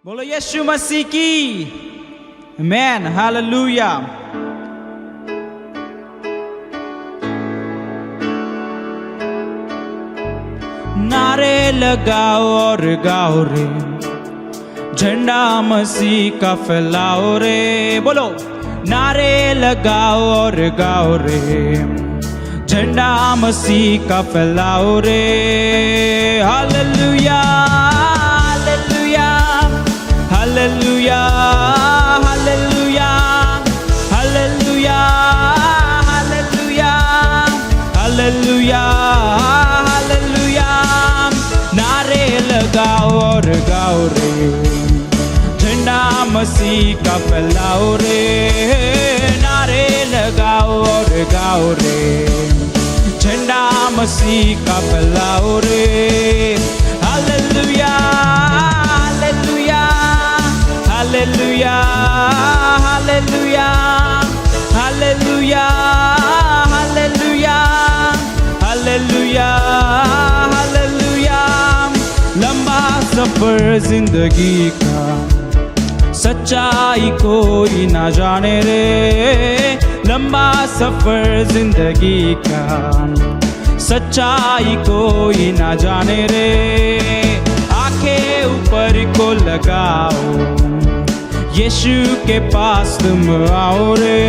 बोलो यीशु मसीह की man hallelujah. नारे लगाओ और गाओ रे, झंडा मसीह का फैलाओ रे। बोलो नारे लगाओ और गाओ रे, झंडा मसीह का फैलाओ रे। Hallelujah hallelujah hallelujah hallelujah hallelujah hallelujah hallelujah hallelujah. नारे लगाओ और गाओ रे, झंडा मसीह का फैलाओ रे। नारे लगाओ और गाओ रे, झंडा मसीह का फैलाओ रे। Hallelujah hallelujah hallelujah hallelujah hallelujah hallelujah hallelujah hallelujah. लंबा सफर जिंदगी का, सच्चाई कोई ना जाने रे। लंबा सफर जिंदगी का, सच्चाई कोई ना जाने रे। आंखें ऊपर को लगाओ, यीशु के पास तुम आओ रे।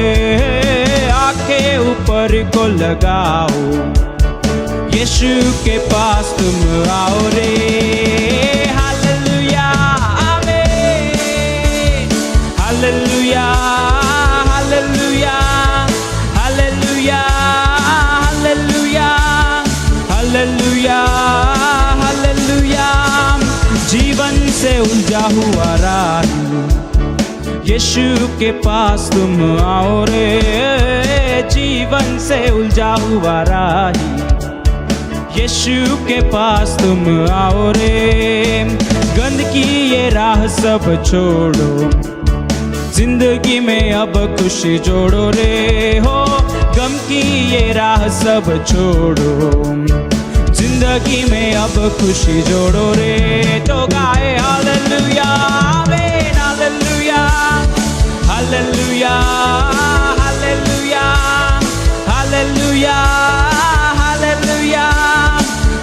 आंखें ऊपर को लगाओ, यीशु के पास तुम आओ रे। हालेलुया आमीन। हालेलुया hallelujah hallelujah hallelujah hallelujah hallelujah. जीवन से उलझा हुआ राही, यीशु के पास तुम आओ रे। जीवन से उलझा हुआ राही, यीशु के पास तुम आओ रे। गंदगी ये राह सब छोड़ो, जिंदगी में अब खुशी जोड़ो रे। हो गम की ये राह सब छोड़ो, जिंदगी में अब खुशी जोड़ो रे। तो गाए हालेलुया आमीन। हालेलुया hallelujah hallelujah hallelujah hallelujah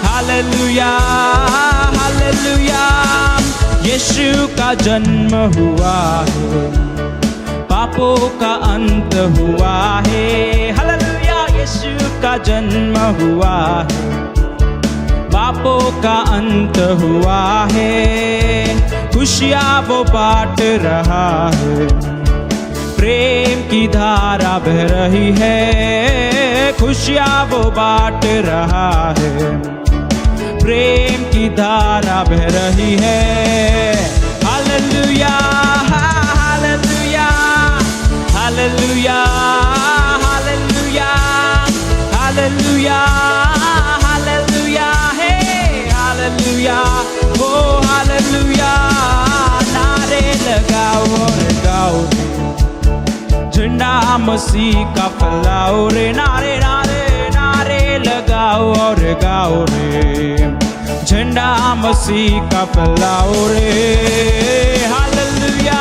hallelujah हालेलुया। यीशु का जन्म हुआ है, पापों का अंत हुआ है। हालेलुया यीशु का जन्म हुआ है, पापों का अंत हुआ है। खुशियाँ वो बांट रहा है, प्रेम की धारा बह रही है। खुशियाँ वो बांट रहा है, प्रेम की धारा बह रही है। Hallelujah hallelujah hallelujah hallelujah hallelujah hallelujah हे हालेलुया ओ हालेलुया। नारे लगाओ और गाओ, झंडा मसीह का फैलाओ रे। नारे नारे नारे लगाओ और गाओ रे, झंडा मसीह का फैलाओ रे। Hallelujah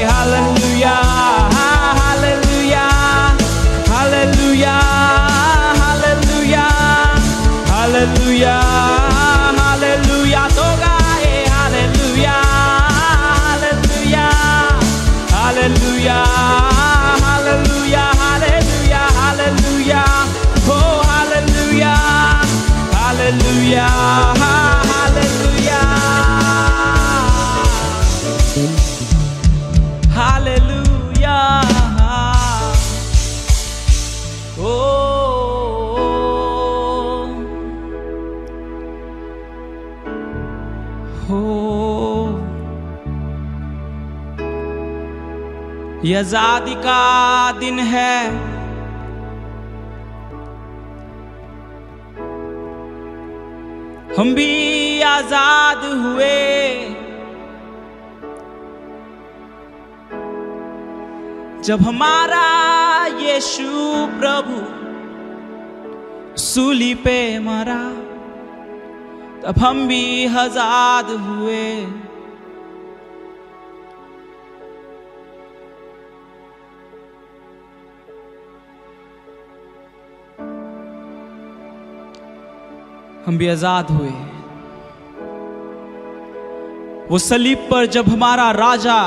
hallelujah hallelujah hallelujah hallelujah hallelujah hallelujah. तो गाए hallelujah hallelujah hallelujah hallelujah hallelujah hallelujah हो हालेलुया हालेलुया हालेलुया हालेलुया। ओ हो ये आजादी का दिन है, हम भी आजाद हुए। जब हमारा यीशु प्रभु सूली पे मरा, तब हम भी आजाद हुए। हम भी आजाद हुए। वो सलीब पर जब हमारा राजा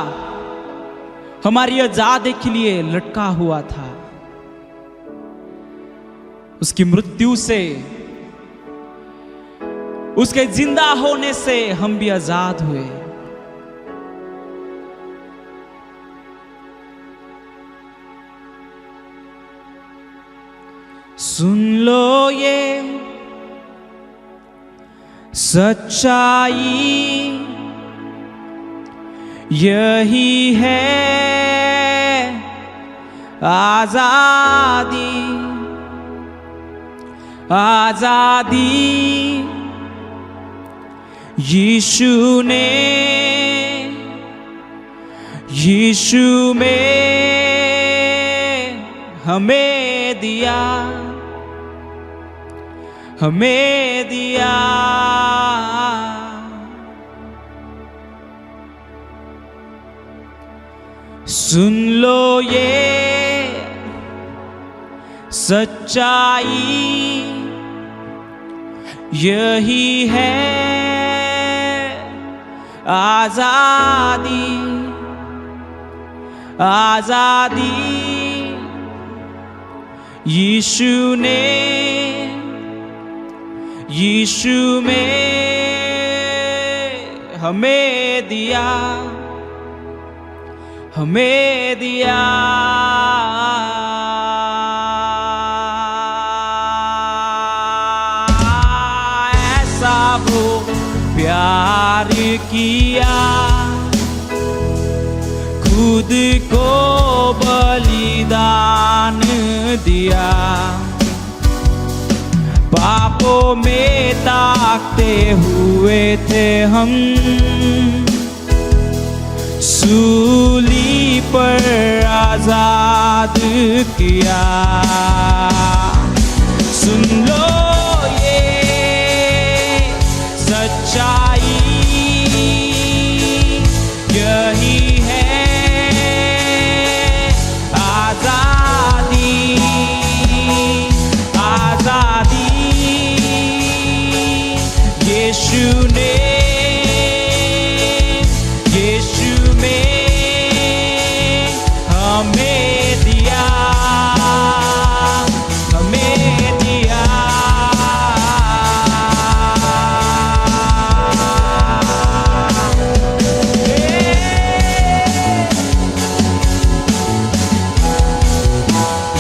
हमारी आजादी के लिए लटका हुआ था, उसकी मृत्यु से, उसके जिंदा होने से हम भी आजाद हुए। सुन लो ये सच्चाई, यही है आजादी। आजादी यीशु ने, यीशु में हमें दिया, हमें दिया। सुन लो ये सच्चाई, यही है आजादी। आजादी यीशु ने, यीशु में हमें दिया, हमें दिया। ऐसा वो प्यार किया, खुद को बलिदान दिया। पापों में ताकते हुए थे हम, सूली पर आजाद किया। सुन लो ये सच्चाई, यही है आजादी। आजादी यीशु ने, यीशु में हमें दिया, हमें दिया।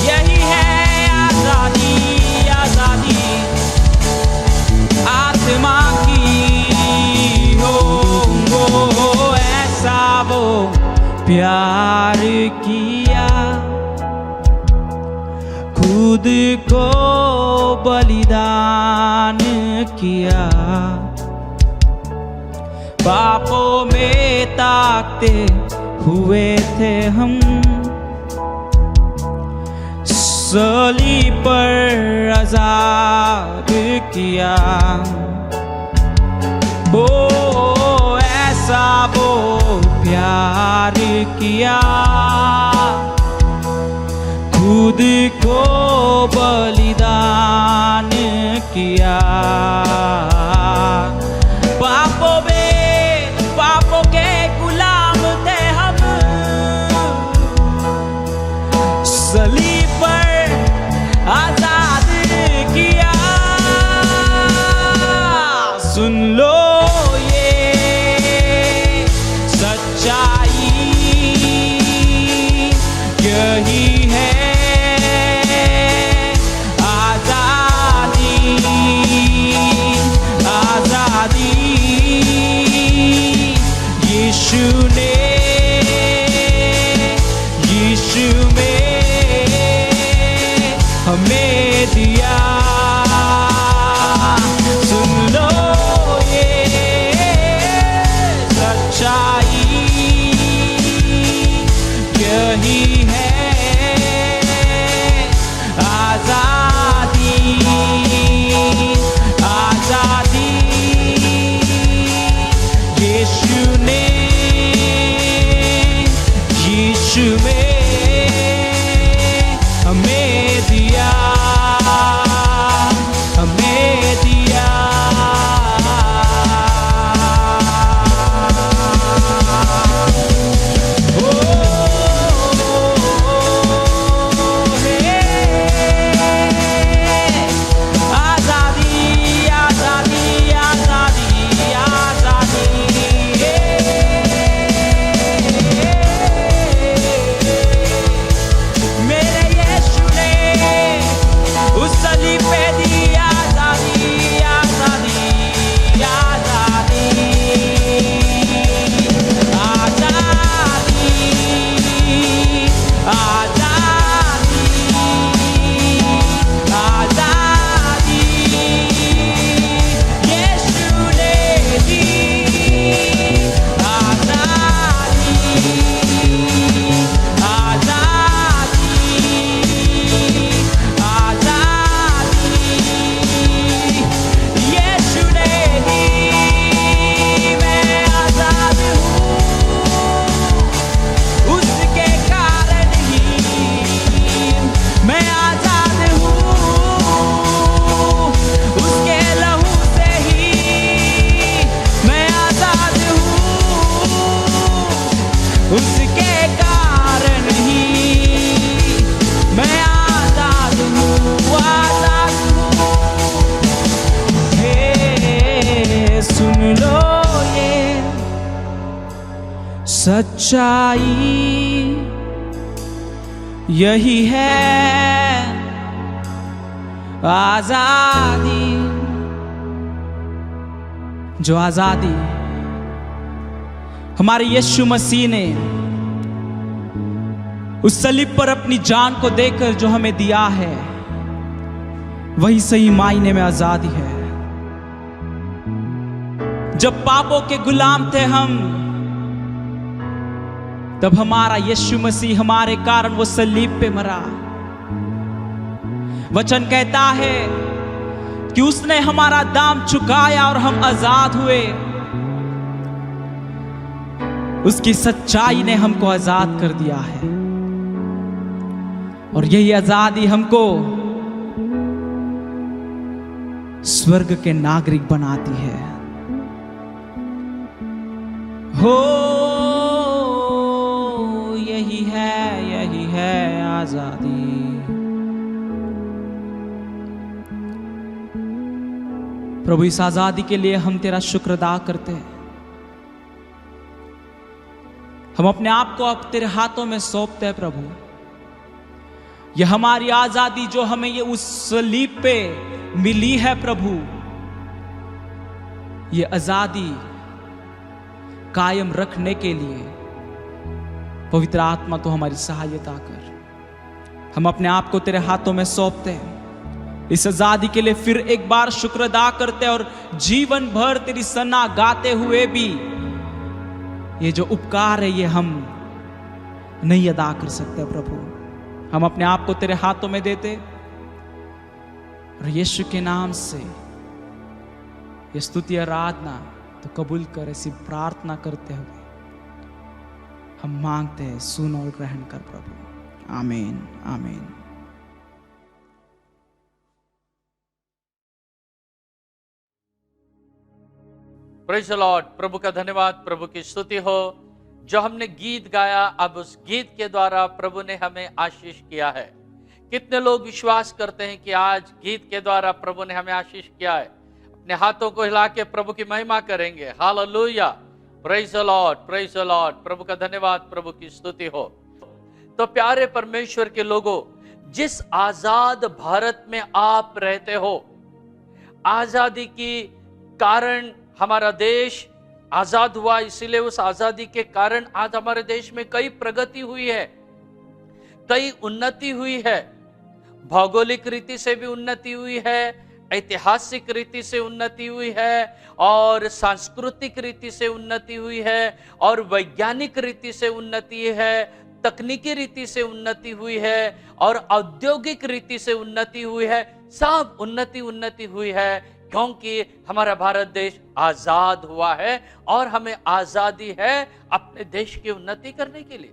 यही है आजादी। आजादी आत्मा की हो, ऐसा वो प्यार किया, खुद को बलिदान किया। पापों में ताकते हुए थे हम, सलीब पर आजाद किया। ओ ऐसा वो प्यार किया, खुद को बलिदान किया। पापों के गुलाम थे हम, सलीब पर आजाद किया। सुन लो यही है आजादी। आजादी यीशु ने, यीशु में हमें दिया। सुन लो ये सच्चाई, यही है आजादी आजादी यीशु ने दी आजादी आजादी आजादी यीशु ने दी मैं आजाद हूँ उसके कारण ही मैं आजाद हूँ उसके लहू से ही मैं आजाद हूँ उसके कारण ही मैं आजाद हूँ आजाद हूँ हे सुन लो ये सच्चाई यही है आजादी जो आजादी हमारे यीशु मसीह ने उस सलीब पर अपनी जान को देकर जो हमें दिया है वही सही मायने में आजादी है। जब पापों के गुलाम थे हम तब हमारा यीशु मसीह हमारे कारण वो सलीब पे मरा। वचन कहता है कि उसने हमारा दाम चुकाया और हम आजाद हुए। उसकी सच्चाई ने हमको आजाद कर दिया है और यही आजादी हमको स्वर्ग के नागरिक बनाती है। हो यही है आजादी। प्रभु इस आजादी के लिए हम तेरा शुक्र अदा करते हैं। हम अपने आप को अब तेरे हाथों में सौंपते हैं प्रभु। यह हमारी आजादी जो हमें ये उस सलीब पे मिली है प्रभु, ये आजादी कायम रखने के लिए पवित्र आत्मा तो हमारी सहायता कर। हम अपने आप को तेरे हाथों में सौंपते हैं। इस आजादी के लिए फिर एक बार शुक्र अदा करते हैं और जीवन भर तेरी सना गाते हुए भी ये जो उपकार है ये हम नहीं अदा कर सकते प्रभु। हम अपने आप को तेरे हाथों में देते और यीशु के नाम से ये स्तुति आराधना तो कबूल कर। ऐसी प्रार्थना करते हुए हम मांगते हैं, सुन और ग्रहण कर प्रभु। आमीन आमीन। Praise the lord. प्रभु का धन्यवाद, प्रभु की स्तुति हो। जो हमने गीत गाया, अब उस गीत के द्वारा प्रभु ने हमें आशीष किया है। कितने लोग विश्वास करते हैं कि आज गीत के द्वारा प्रभु ने हमें आशीष किया है? अपने हाथों को हिला के प्रभु की महिमा करेंगे। Hallelujah, praise the lord, praise the lord. प्रभु का धन्यवाद, प्रभु की स्तुति हो। तो प्यारे परमेश्वर के लोगों, जिस आजाद भारत में आप रहते हो, आजादी की कारण हमारा देश आजाद हुआ, इसीलिए उस आजादी के कारण आज हमारे देश में कई प्रगति हुई है, कई उन्नति हुई है। भौगोलिक रीति से भी उन्नति हुई है, ऐतिहासिक रीति से उन्नति हुई है, और सांस्कृतिक रीति से उन्नति हुई है, और वैज्ञानिक रीति से उन्नति है, तकनीकी रीति से उन्नति हुई है, और औद्योगिक रीति से उन्नति हुई है। सब उन्नति हुई है, क्योंकि हमारा भारत देश आजाद हुआ है और हमें आजादी है अपने देश की उन्नति करने के लिए।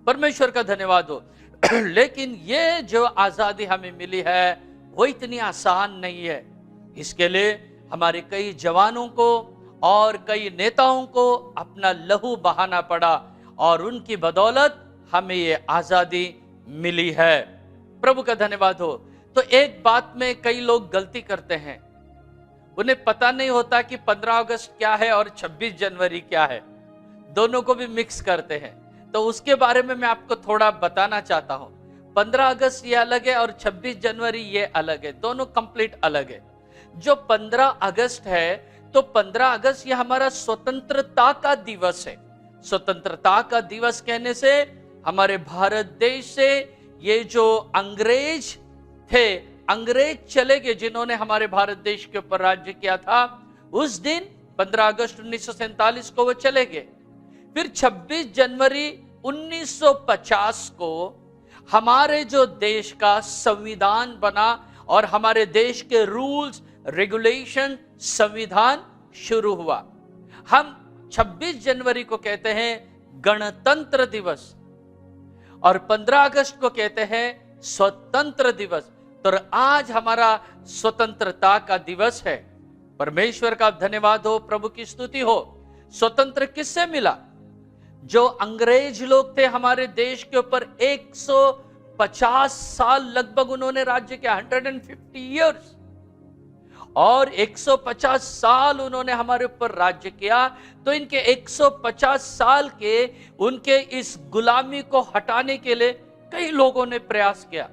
परमेश्वर का धन्यवाद हो। लेकिन ये जो आजादी हमें मिली है वो इतनी आसान नहीं है। इसके लिए हमारे कई जवानों को और कई नेताओं को अपना लहू बहाना पड़ा, और उनकी बदौलत हमें ये आजादी मिली है। प्रभु का धन्यवाद हो। तो एक बात में कई लोग गलती करते हैं, उन्हें पता नहीं होता कि 15 अगस्त क्या है और 26 जनवरी क्या है, दोनों को भी मिक्स करते हैं। तो उसके बारे में मैं आपको थोड़ा बताना चाहता हूं। 15 अगस्त ये अलग है और 26 जनवरी ये अलग है, दोनों कंप्लीट अलग है। जो 15 अगस्त है, तो 15 अगस्त ये हमारा स्वतंत्रता का दिवस है। स्वतंत्रता का दिवस कहने से हमारे भारत देश से ये जो अंग्रेज थे, अंग्रेज चले गए जिन्होंने हमारे भारत देश के ऊपर राज्य किया था। उस दिन 15 अगस्त 1947 को वो चले गए। फिर 26 जनवरी 1950 को हमारे जो देश का संविधान बना और हमारे देश के रूल्स रेगुलेशन संविधान शुरू हुआ। हम 26 जनवरी को कहते हैं गणतंत्र दिवस और 15 अगस्त को कहते हैं स्वतंत्र दिवस। तो आज हमारा स्वतंत्रता का दिवस है। परमेश्वर का धन्यवाद हो, प्रभु की स्तुति हो। स्वतंत्र किससे मिला? जो अंग्रेज लोग थे हमारे देश के ऊपर 150 साल लगभग उन्होंने राज्य किया, 150 इयर्स, और 150 साल उन्होंने हमारे ऊपर राज्य किया। तो इनके 150 साल के उनके इस गुलामी को हटाने के लिए कई लोगों ने प्रयास किया।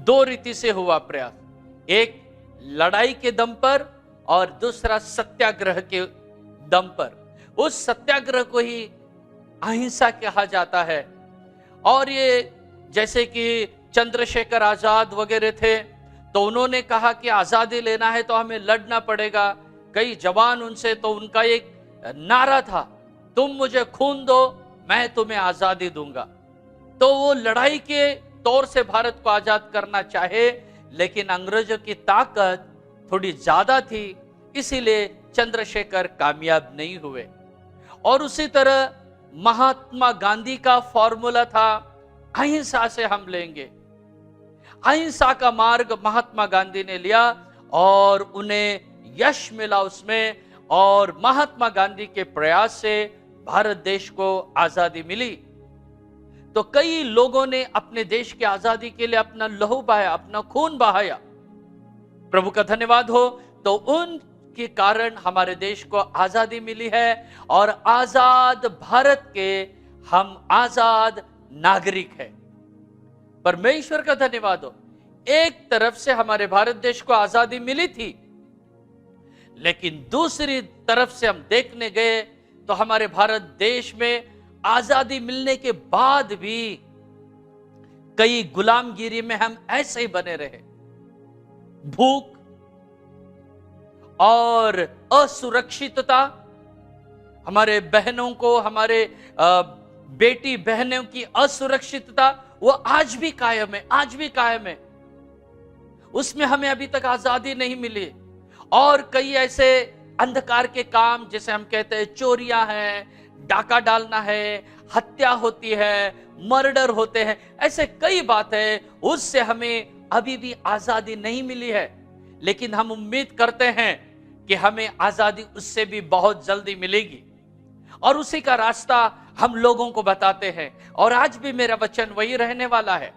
दो रीति से हुआ प्रयास, एक लड़ाई के दम पर और दूसरा सत्याग्रह के दम पर। उस सत्याग्रह को ही अहिंसा कहा जाता है। और ये जैसे कि चंद्रशेखर आजाद वगैरह थे, तो उन्होंने कहा कि आजादी लेना है तो हमें लड़ना पड़ेगा। कई जवान उनसे, तो उनका एक नारा था, तुम मुझे खून दो मैं तुम्हें आजादी दूंगा। तो वो लड़ाई के तौर से भारत को आजाद करना चाहे, लेकिन अंग्रेजों की ताकत थोड़ी ज्यादा थी, इसीलिए चंद्रशेखर कामयाब नहीं हुए। और उसी तरह महात्मा गांधी का फॉर्मूला था, अहिंसा से हम लेंगे। अहिंसा का मार्ग महात्मा गांधी ने लिया और उन्हें यश मिला उसमें, और महात्मा गांधी के प्रयास से भारत देश को आजादी मिली। तो कई लोगों ने अपने देश की आजादी के लिए अपना लहू बहाया, अपना खून बहाया। प्रभु का धन्यवाद हो। तो उनके कारण हमारे देश को आजादी मिली है, और आजाद भारत के हम आजाद नागरिक हैं। परमेश्वर का धन्यवाद हो। एक तरफ से हमारे भारत देश को आजादी मिली थी, लेकिन दूसरी तरफ से हम देखने गए तो हमारे भारत देश में आजादी मिलने के बाद भी कई गुलामगिरी में हम ऐसे ही बने रहे। भूख और असुरक्षितता, हमारे बहनों को, हमारे बेटी बहनों की असुरक्षितता, वो आज भी कायम है, आज भी कायम है। उसमें हमें अभी तक आजादी नहीं मिली। और कई ऐसे अंधकार के काम, जैसे हम कहते हैं चोरियां हैं, डाका डालना है, हत्या होती है, मर्डर होते हैं, ऐसे कई बातें, उससे हमें अभी भी आजादी नहीं मिली है। लेकिन हम उम्मीद करते हैं कि हमें आजादी उससे भी बहुत जल्दी मिलेगी, और उसी का रास्ता हम लोगों को बताते हैं। और आज भी मेरा वचन वही रहने वाला है।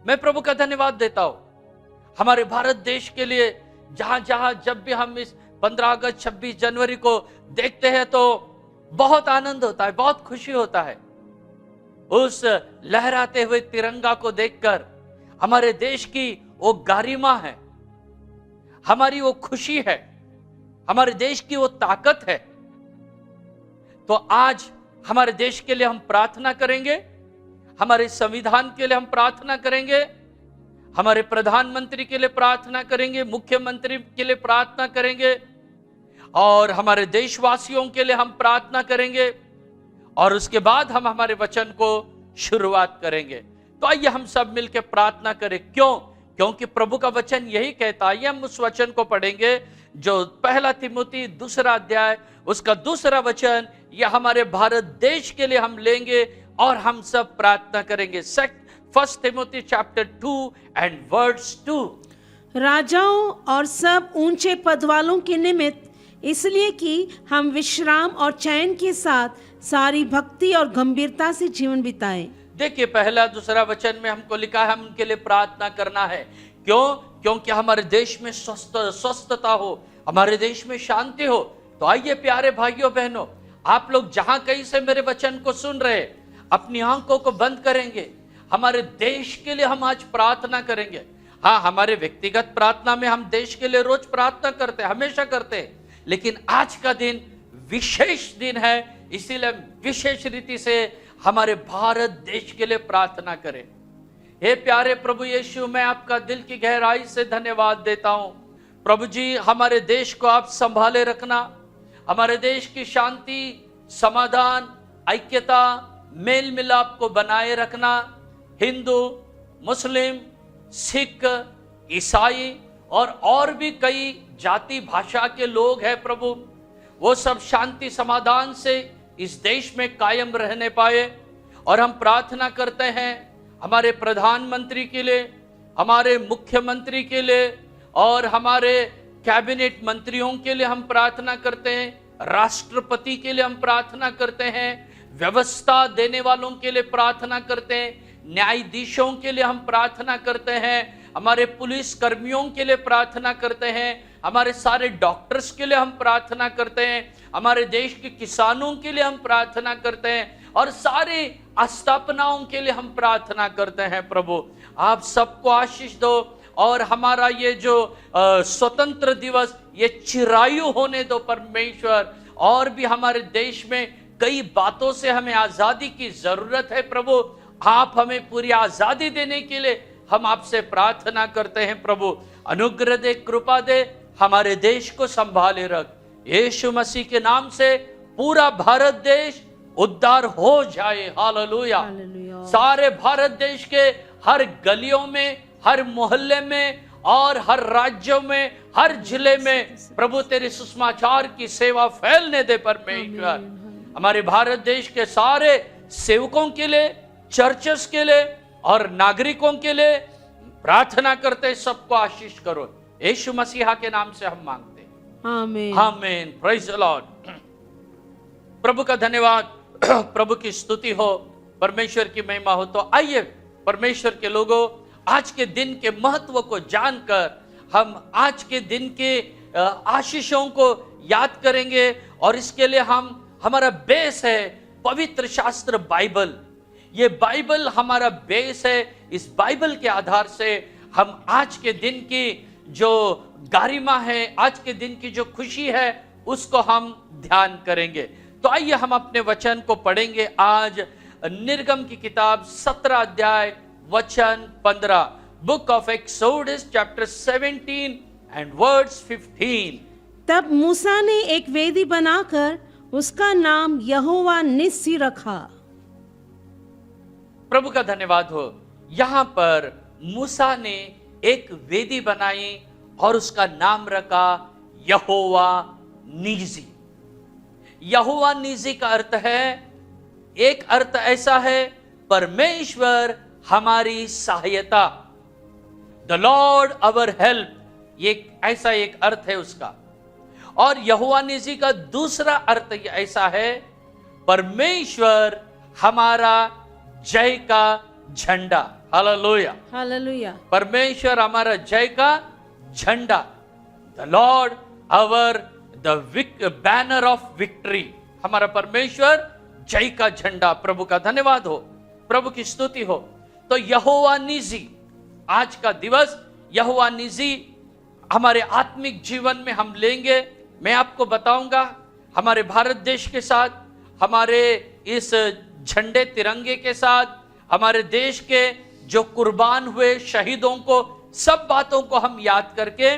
मैं प्रभु का धन्यवाद देता हूं हमारे भारत देश के लिए। जहां जहां जब भी हम इस 15 अगस्त 26 जनवरी को देखते हैं तो बहुत आनंद होता है, बहुत खुशी होता है। उस लहराते हुए तिरंगा को देखकर हमारे देश की वो गरिमा है, हमारी वो खुशी है, हमारे देश की वो ताकत है। तो आज हमारे देश के लिए हम प्रार्थना करेंगे, हमारे संविधान के लिए हम प्रार्थना करेंगे, हमारे प्रधानमंत्री के लिए प्रार्थना करेंगे, मुख्यमंत्री के लिए प्रार्थना करेंगे, और हमारे देशवासियों के लिए हम प्रार्थना करेंगे, और उसके बाद हम हमारे वचन को शुरुआत करेंगे। तो आइए हम सब मिलकर प्रार्थना करें। क्यों? क्योंकि प्रभु का वचन यही कहता है। हम उस वचन को पढ़ेंगे जो 1 तिमोथी 2 अध्याय उसका 2 वचन, यह हमारे भारत देश के लिए हम लेंगे और हम सब प्रार्थना करेंगे। 1 तिमोथी चैप्टर 2 एंड वर्स 2। राजाओं और सब ऊंचे पद वालों के निमित्त, इसलिए कि हम विश्राम और चैन के साथ सारी भक्ति और गंभीरता से जीवन बिताएं। देखिए, 1-2 वचन में हमको लिखा है हम उनके लिए प्रार्थना करना है। क्यों? क्योंकि हमारे देश में स्वस्थता हो, हमारे देश में शांति हो। तो आइए प्यारे भाइयों बहनों, आप लोग जहां कहीं से मेरे वचन को सुन रहे, अपनी आंखों को बंद करेंगे, हमारे देश के लिए हम आज प्रार्थना करेंगे। हाँ, हमारे व्यक्तिगत प्रार्थना में हम देश के लिए रोज प्रार्थना करते हैं, हमेशा करते हैं, लेकिन आज का दिन विशेष दिन है, इसीलिए विशेष रीति से हमारे भारत देश के लिए प्रार्थना करें। हे प्यारे प्रभु यीशु, मैं आपका दिल की गहराई से धन्यवाद देता हूं। प्रभु जी, हमारे देश को आप संभाले रखना, हमारे देश की शांति, समाधान, ऐक्यता, मेल मिलाप को बनाए रखना। हिंदू, मुस्लिम, सिख, ईसाई और भी कई जाति भाषा के लोग हैं प्रभु, वो सब शांति समाधान से इस देश में कायम रहने पाए। और हम प्रार्थना करते हैं हमारे प्रधानमंत्री के लिए, हमारे मुख्यमंत्री के लिए और हमारे कैबिनेट मंत्रियों के लिए हम प्रार्थना करते हैं, राष्ट्रपति के लिए हम प्रार्थना करते हैं, व्यवस्था देने वालों के लिए प्रार्थना करते हैं, न्यायाधीशों के लिए हम प्रार्थना करते हैं, हमारे पुलिस कर्मियों के लिए प्रार्थना करते हैं, हमारे सारे डॉक्टर्स के लिए हम प्रार्थना करते हैं, हमारे देश के किसानों के लिए हम प्रार्थना करते हैं और सारे स्थापनाओं के लिए हम प्रार्थना करते हैं। प्रभु, आप सबको आशीष दो और हमारा ये जो स्वतंत्र दिवस ये चिरायु होने दो परमेश्वर। और भी हमारे देश में कई बातों से हमें आजादी की जरूरत है प्रभु, आप हमें पूरी आजादी देने के लिए हम आपसे प्रार्थना करते हैं। प्रभु, अनुग्रह दे, कृपा दे, हमारे देश को संभाले रख। यीशु मसीह के नाम से पूरा भारत देश उद्धार हो जाए। हालेलुया। सारे भारत देश के हर गलियों में, हर मोहल्ले में और हर राज्यों में, हर जिले में प्रभु तेरे सुसमाचार की सेवा फैलने दे परमेश्वर। हमारे भारत देश के सारे सेवकों के लिए, चर्चेस के लिए और नागरिकों के लिए प्रार्थना करते, सबको आशीष करो। यीशु मसीहा के नाम से हम मांगते हैं, आमीन। आमीन। Praise the lord. प्रभु का धन्यवाद, प्रभु की स्तुति हो, परमेश्वर की महिमा हो। तो आइए परमेश्वर के लोगों, आज के दिन के महत्व को जानकर हम आज के दिन के आशीषों को याद करेंगे। और इसके लिए हमारा बेस है पवित्र शास्त्र बाइबल। ये बाइबल हमारा बेस है। इस बाइबल के आधार से हम आज के दिन की जो गरिमा है, आज के दिन की जो खुशी है, उसको हम ध्यान करेंगे। तो आइए हम अपने वचन को पढ़ेंगे। आज निर्गम की किताब 17 अध्याय वचन 15, book of exodus chapter 17 and words 15। तब मूसा ने एक वेदी बनाकर उसका नाम यहोवा निस्सी रखा। प्रभु का धन्यवाद हो। यहां पर मूसा ने एक वेदी बनाई और उसका नाम रखा यहोवा निजी। यहोवा निजी का अर्थ है, एक अर्थ ऐसा है परमेश्वर हमारी सहायता, द लॉर्ड अवर हेल्प, ये ऐसा एक अर्थ है उसका। और यहोवा निजी का दूसरा अर्थ ऐसा है, परमेश्वर हमारा जय का झंडा। Hallelujah, hallelujah. परमेश्वर हमारा जय का झंडा, the Lord our the banner of victory, हमारा परमेश्वर जय का झंडा। प्रभु का धन्यवाद हो, प्रभु की स्तुति हो। तो यहोवा निजी, आज का दिवस यहोवा निजी हमारे आत्मिक जीवन में हम लेंगे। मैं आपको बताऊंगा हमारे भारत देश के साथ, हमारे इस झंडे तिरंगे के साथ, हमारे देश के जो कुर्बान हुए शहीदों को, सब बातों को हम याद करके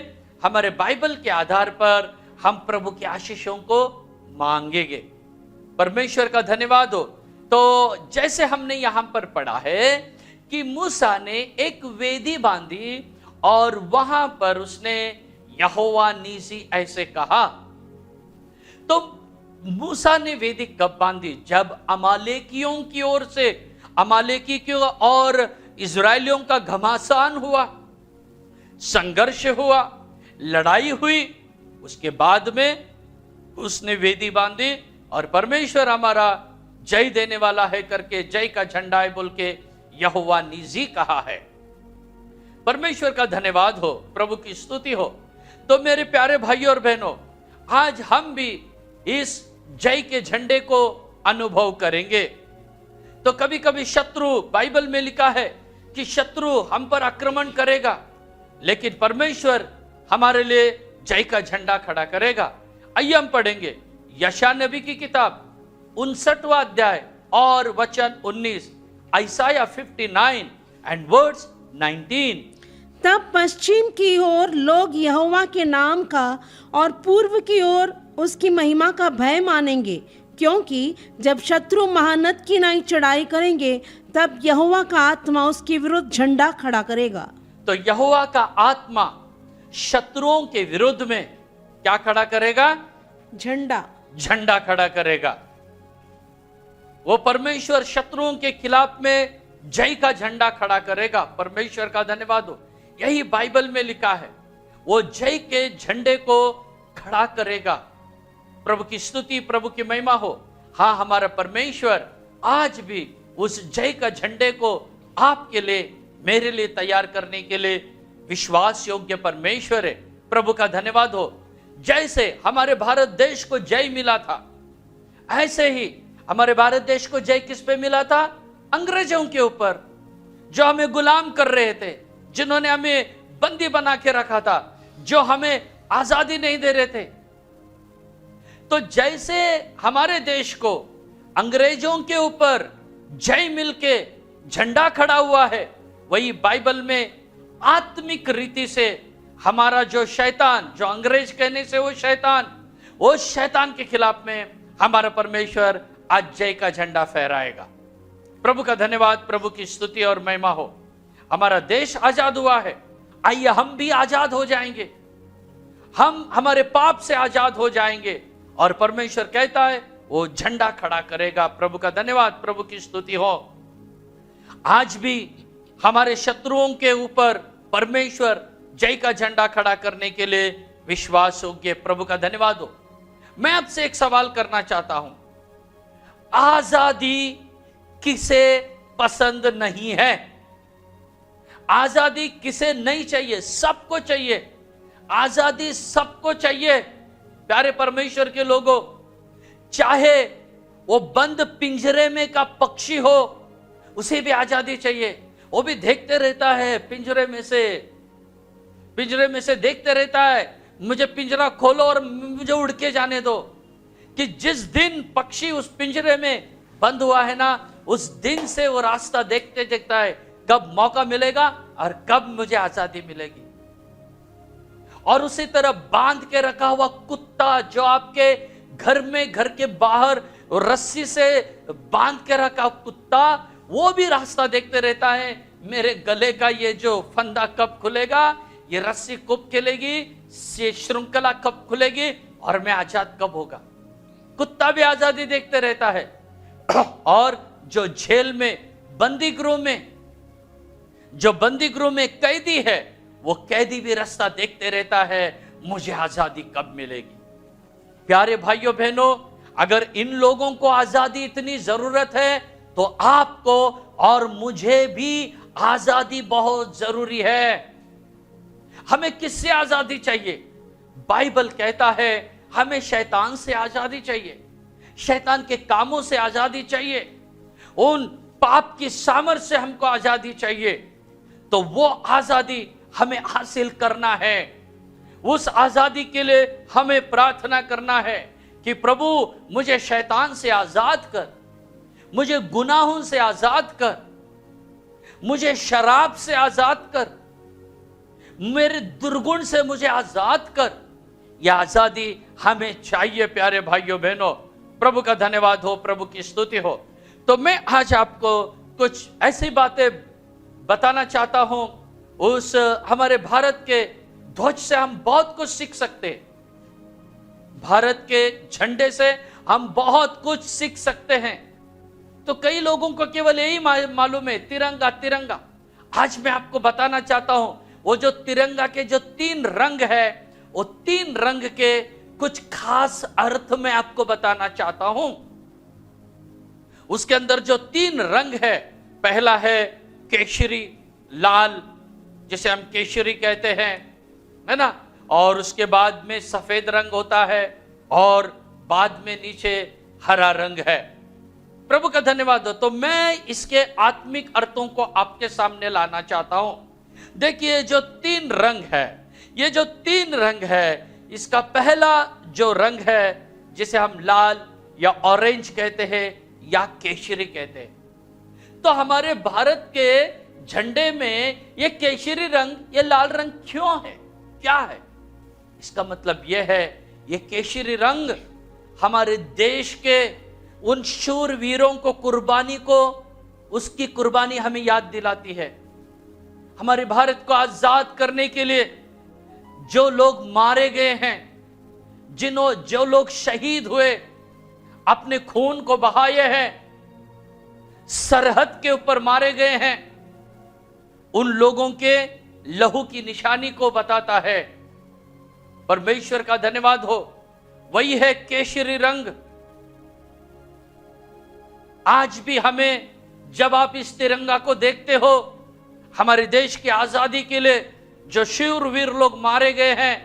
हमारे बाइबल के आधार पर हम प्रभु के आशीषों को मांगेंगे। परमेश्वर का धन्यवाद हो। तो जैसे हमने यहां पर पढ़ा है कि मूसा ने एक वेदी बांधी और वहां पर उसने यहोवा निजी ऐसे कहा। तो मूसा ने वेदी कब बांधी? जब अमालेकियों की ओर से, अमालेकियों और इजरायलियों का घमासान हुआ, संघर्ष हुआ, लड़ाई हुई, उसके बाद में उसने वेदी बांधी और परमेश्वर हमारा जय देने वाला है करके, जय का झंडा है बोल के यहोवा निजी कहा है। परमेश्वर का धन्यवाद हो, प्रभु की स्तुति हो। तो मेरे प्यारे भाइयों और बहनों, आज हम भी इस जय के झंडे को अनुभव करेंगे। तो कभी कभी शत्रु, बाइबल में लिखा है कि शत्रु हम पर आक्रमण करेगा, लेकिन परमेश्वर हमारे लिए जय का झंडा खड़ा करेगा। आइए हम पढ़ेंगे यशायाह नबी की किताब 59वां अध्याय और वचन 19, आइसाया 59 एंड वर्ड्स 19। तब पश्चिम की ओर लोग यहोवा के नाम का और पूर्व की ओर उसकी महिमा का भय मानेंगे, क्योंकि जब शत्रु महानद की नाई चढ़ाई करेंगे तब यहोवा का आत्मा उसके विरुद्ध झंडा खड़ा करेगा। तो यहोवा का आत्मा शत्रुओं के विरुद्ध में क्या खड़ा करेगा? झंडा खड़ा करेगा। वो परमेश्वर शत्रुओं के खिलाफ में जय का झंडा खड़ा करेगा। परमेश्वर का धन्यवाद हो, यही बाइबल में लिखा है। वो जय के झंडे को खड़ा करेगा। प्रभु की स्तुति, प्रभु की महिमा हो। हाँ, हमारा परमेश्वर आज भी उस जय का झंडे को आपके लिए, मेरे लिए तैयार करने के लिए विश्वास योग्य परमेश्वर है। प्रभु का धन्यवाद हो। जैसे हमारे भारत देश को जय मिला था, ऐसे ही हमारे भारत देश को जय किस पे मिला था? अंग्रेजों के ऊपर, जो हमें गुलाम कर रहे थे, जिन्होंने हमें बंदी बना के रखा था, जो हमें आजादी नहीं दे रहे थे। तो जैसे हमारे देश को अंग्रेजों के ऊपर जय मिलके झंडा खड़ा हुआ है, वही बाइबल में आत्मिक रीति से हमारा जो शैतान, जो अंग्रेज कहने से वो शैतान के खिलाफ में हमारा परमेश्वर आज जय का झंडा फहराएगा। प्रभु का धन्यवाद, प्रभु की स्तुति और महिमा हो। हमारा देश आजाद हुआ है, आइए हम भी आजाद हो जाएंगे। हम हमारे पाप से आजाद हो जाएंगे और परमेश्वर कहता है वो झंडा खड़ा करेगा। प्रभु का धन्यवाद, प्रभु की स्तुति हो। आज भी हमारे शत्रुओं के ऊपर परमेश्वर जय का झंडा खड़ा करने के लिए विश्वास योग्य। प्रभु का धन्यवाद हो। मैं आपसे एक सवाल करना चाहता हूं, आजादी किसे पसंद नहीं है? आजादी किसे नहीं चाहिए? सबको चाहिए। आजादी सबको चाहिए। प्यारे परमेश्वर के लोगों, चाहे वो बंद पिंजरे में का पक्षी हो, उसे भी आजादी चाहिए। वो भी देखते रहता है, पिंजरे में से देखते रहता है, मुझे पिंजरा खोलो और मुझे उड़ के जाने दो। कि जिस दिन पक्षी उस पिंजरे में बंद हुआ है ना, उस दिन से वो रास्ता देखते देखता है कब मौका मिलेगा और कब मुझे आजादी मिलेगी। और उसी तरह बांध के रखा हुआ कुत्ता जो आपके घर में, घर के बाहर रस्सी से बांध के रखा कुत्ता, वो भी रास्ता देखते रहता है, मेरे गले का ये जो फंदा कब खुलेगा, ये रस्सी कब खुलेगी, ये श्रृंखला कब खुलेगी और मैं आजाद कब होगा। कुत्ता भी आजादी देखते रहता है। और जो जेल में, बंदी गृह में कैदी है, वो कैदी भी रास्ता देखते रहता है, मुझे आजादी कब मिलेगी। प्यारे भाइयों बहनों, अगर इन लोगों को आजादी इतनी जरूरत है तो आपको और मुझे भी आजादी बहुत जरूरी है। हमें किससे आजादी चाहिए? बाइबल कहता है हमें शैतान से आजादी चाहिए, शैतान के कामों से आजादी चाहिए, उन पाप की सामर्थ से हमको आजादी चाहिए। तो वो आजादी हमें हासिल करना है। उस आजादी के लिए हमें प्रार्थना करना है कि प्रभु मुझे शैतान से आजाद कर, मुझे गुनाहों से आजाद कर, मुझे शराब से आजाद कर, मेरे दुर्गुण से मुझे आजाद कर। यह आजादी हमें चाहिए प्यारे भाइयों बहनों। प्रभु का धन्यवाद हो, प्रभु की स्तुति हो। तो मैं आज आपको कुछ ऐसी बातें बताना चाहता हूं। उस हमारे भारत के ध्वज से हम बहुत कुछ सीख सकते हैं। भारत के झंडे से हम बहुत कुछ सीख सकते हैं। तो कई लोगों को केवल यही मालूम है, तिरंगा तिरंगा। आज मैं आपको बताना चाहता हूं, वो जो तिरंगा के जो 3 रंग है, वो 3 रंग के कुछ खास अर्थ मैं आपको बताना चाहता हूं। उसके अंदर जो 3 रंग है, पहला है केशरी लाल, जिसे हम केशरी कहते हैं, है ना। और उसके बाद में सफेद रंग होता है और बाद में नीचे हरा रंग है। प्रभु का धन्यवाद हो। तो मैं इसके आत्मिक अर्थों को आपके सामने लाना चाहता हूं। देखिए जो 3 रंग है, ये जो 3 रंग है, इसका पहला जो रंग है जिसे हम लाल या ऑरेंज कहते हैं, या केशरी कहते हैं। तो हमारे भारत के झंडे में ये केशरी रंग, ये लाल रंग क्यों है, क्या है? इसका मतलब यह है, ये केशरी रंग हमारे देश के उन शूरवीरों को, कुर्बानी को, उसकी कुर्बानी हमें याद दिलाती है। हमारे भारत को आजाद करने के लिए जो लोग मारे गए हैं, जो लोग शहीद हुए, अपने खून को बहाए हैं, सरहद के ऊपर मारे गए हैं, उन लोगों के लहू की निशानी को बताता है। परमेश्वर का धन्यवाद हो, वही है केशरी रंग। आज भी हमें, जब आप इस तिरंगा को देखते हो, हमारे देश की आजादी के लिए जो शूरवीर लोग मारे गए हैं,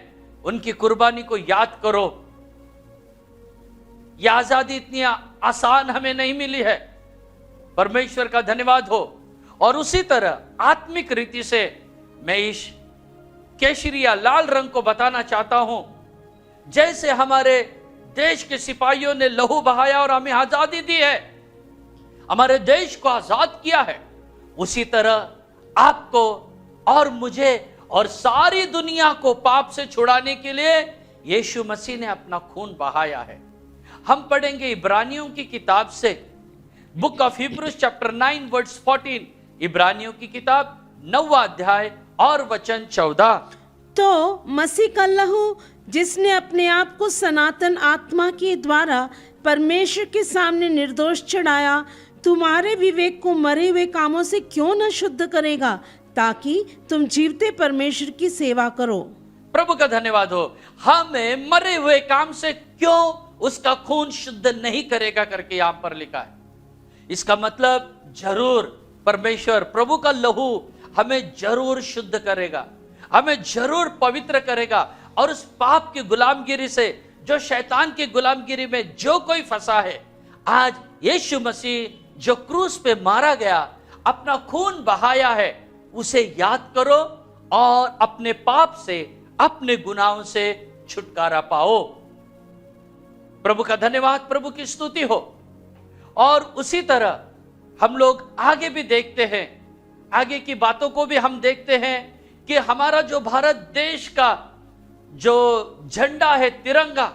उनकी कुर्बानी को याद करो। यह आजादी इतनी आसान हमें नहीं मिली है, परमेश्वर का धन्यवाद हो। और उसी तरह आत्मिक रीति से मैं इस केशरी या लाल रंग को बताना चाहता हूं। जैसे हमारे देश के सिपाहियों ने लहू बहाया और हमें आजादी दी है, हमारे देश को आजाद किया है, उसी तरह आपको और मुझे और सारी दुनिया को पाप से छुड़ाने के लिए यीशु मसीह ने अपना खून बहाया है। हम पढ़ेंगे इब्रानियों की किताब से, book of Hebrews chapter 9 verse 14, इब्रानियों की किताब 9वां अध्याय और वचन 14। तो मसीह का लहू, जिसने अपने आप को सनातन आत्मा के द्वारा परमेश्वर के सामने निर्दोष चढ़ाया, तुम्हारे विवेक को मरे हुए कामों से क्यों न शुद्ध करेगा, ताकि तुम जीवते परमेश्वर की सेवा करो। प्रभु का धन्यवाद हो। हमें मरे हुए काम से क्यों उसका खून शुद्ध नहीं करेगा करके यहां पर लिखा है। इसका मतलब जरूर परमेश्वर, प्रभु का लहू हमें जरूर शुद्ध करेगा, हमें जरूर पवित्र करेगा। और उस पाप की गुलामगिरी से, जो शैतान की गुलामगिरी में जो कोई फंसा है, आज यीशु मसीह जो क्रूस पे मारा गया, अपना खून बहाया है, उसे याद करो और अपने पाप से, अपने गुनाहों से छुटकारा पाओ। प्रभु का धन्यवाद, प्रभु की स्तुति हो। और उसी तरह हम लोग आगे भी देखते हैं, आगे की बातों को भी हम देखते हैं कि हमारा जो भारत देश का जो झंडा है, तिरंगा,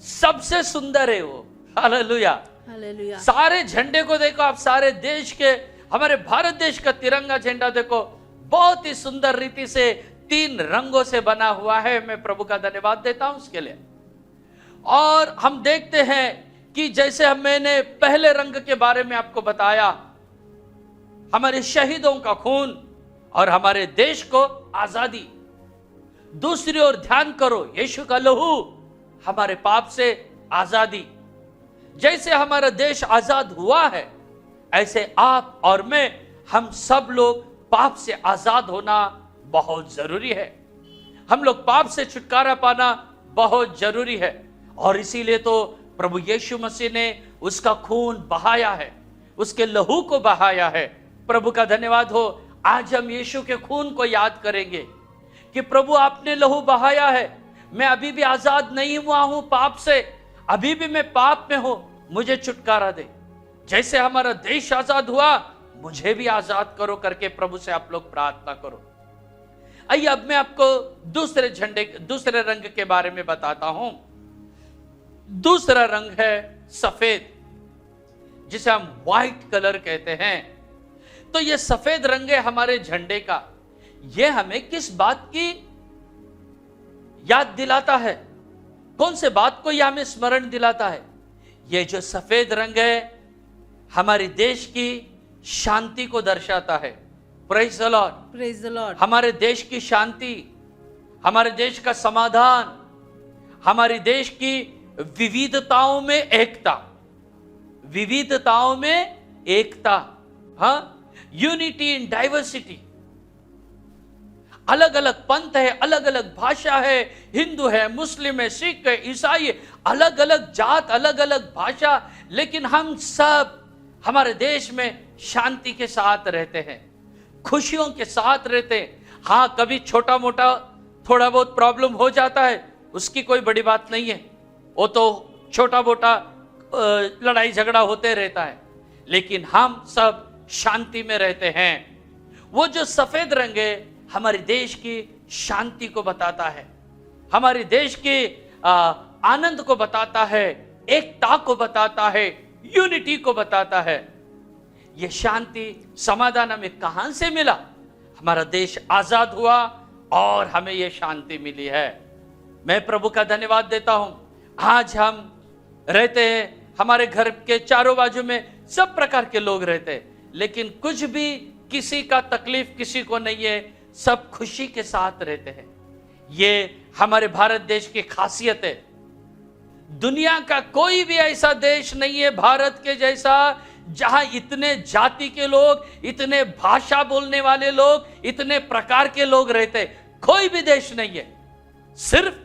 सबसे सुंदर है वो। Hallelujah, hallelujah. सारे झंडे को देखो आप, सारे देश के, हमारे भारत देश का तिरंगा झंडा देखो, बहुत ही सुंदर रीति से 3 रंगों से बना हुआ है। मैं प्रभु का धन्यवाद देता हूं उसके लिए। और हम देखते हैं कि जैसे मैंने पहले रंग के बारे में आपको बताया, हमारे शहीदों का खून और हमारे देश को आजादी। दूसरी ओर ध्यान करो, यीशु का लहू, हमारे पाप से आजादी। जैसे हमारा देश आजाद हुआ है, ऐसे आप और मैं, हम सब लोग पाप से आजाद होना बहुत जरूरी है। हम लोग पाप से छुटकारा पाना बहुत जरूरी है। और इसीलिए तो प्रभु यीशु मसीह ने उसका खून बहाया है, उसके लहू को बहाया है। प्रभु का धन्यवाद हो। आज हम यीशु के खून को याद करेंगे कि प्रभु आपने लहू बहाया है, मैं अभी भी आजाद नहीं हुआ हूं पाप से, अभी भी मैं पाप में हूं, मुझे छुटकारा दे। जैसे हमारा देश आजाद हुआ, मुझे भी आजाद करो करके प्रभु से आप लोग प्रार्थना करो। आइए अब मैं आपको दूसरे रंग के बारे में बताता हूं। दूसरा रंग है सफेद, जिसे हम व्हाइट कलर कहते हैं। तो ये सफेद रंग है हमारे झंडे का। यह हमें किस बात की याद दिलाता है? कौन से बात को यह हमें स्मरण दिलाता है? यह जो सफेद रंग है हमारे देश की शांति को दर्शाता है। Praise the Lord, praise the Lord. हमारे देश की शांति, हमारे देश का समाधान, हमारे देश की विविधताओं में एकता, विविधताओं में एकता, हाँ, यूनिटी इन डाइवर्सिटी। अलग अलग पंथ है, अलग अलग भाषा है, हिंदू है, मुस्लिम है, सिख है, ईसाई है, अलग अलग जात, अलग अलग भाषा, लेकिन हम सब हमारे देश में शांति के साथ रहते हैं, खुशियों के साथ रहते हैं। हाँ, कभी छोटा मोटा थोड़ा बहुत प्रॉब्लम हो जाता है, उसकी कोई बड़ी बात नहीं है, वो तो छोटा मोटा लड़ाई झगड़ा होते रहता है, लेकिन हम सब शांति में रहते हैं। वो जो सफेद रंग है हमारे देश की शांति को बताता है, हमारे देश के आनंद को बताता है, एकता को बताता है, यूनिटी को बताता है। यह शांति समाधान हमें कहां से मिला? हमारा देश आजाद हुआ और हमें यह शांति मिली है। मैं प्रभु का धन्यवाद देता हूं। आज हम रहते हैं, हमारे घर के चारों बाजू में सब प्रकार के लोग रहते हैं, लेकिन कुछ भी किसी का तकलीफ किसी को नहीं है, सब खुशी के साथ रहते हैं। ये हमारे भारत देश की खासियत है। दुनिया का कोई भी ऐसा देश नहीं है भारत के जैसा जहां इतने जाति के लोग, इतने भाषा बोलने वाले लोग, इतने प्रकार के लोग रहते। कोई भी देश नहीं है, सिर्फ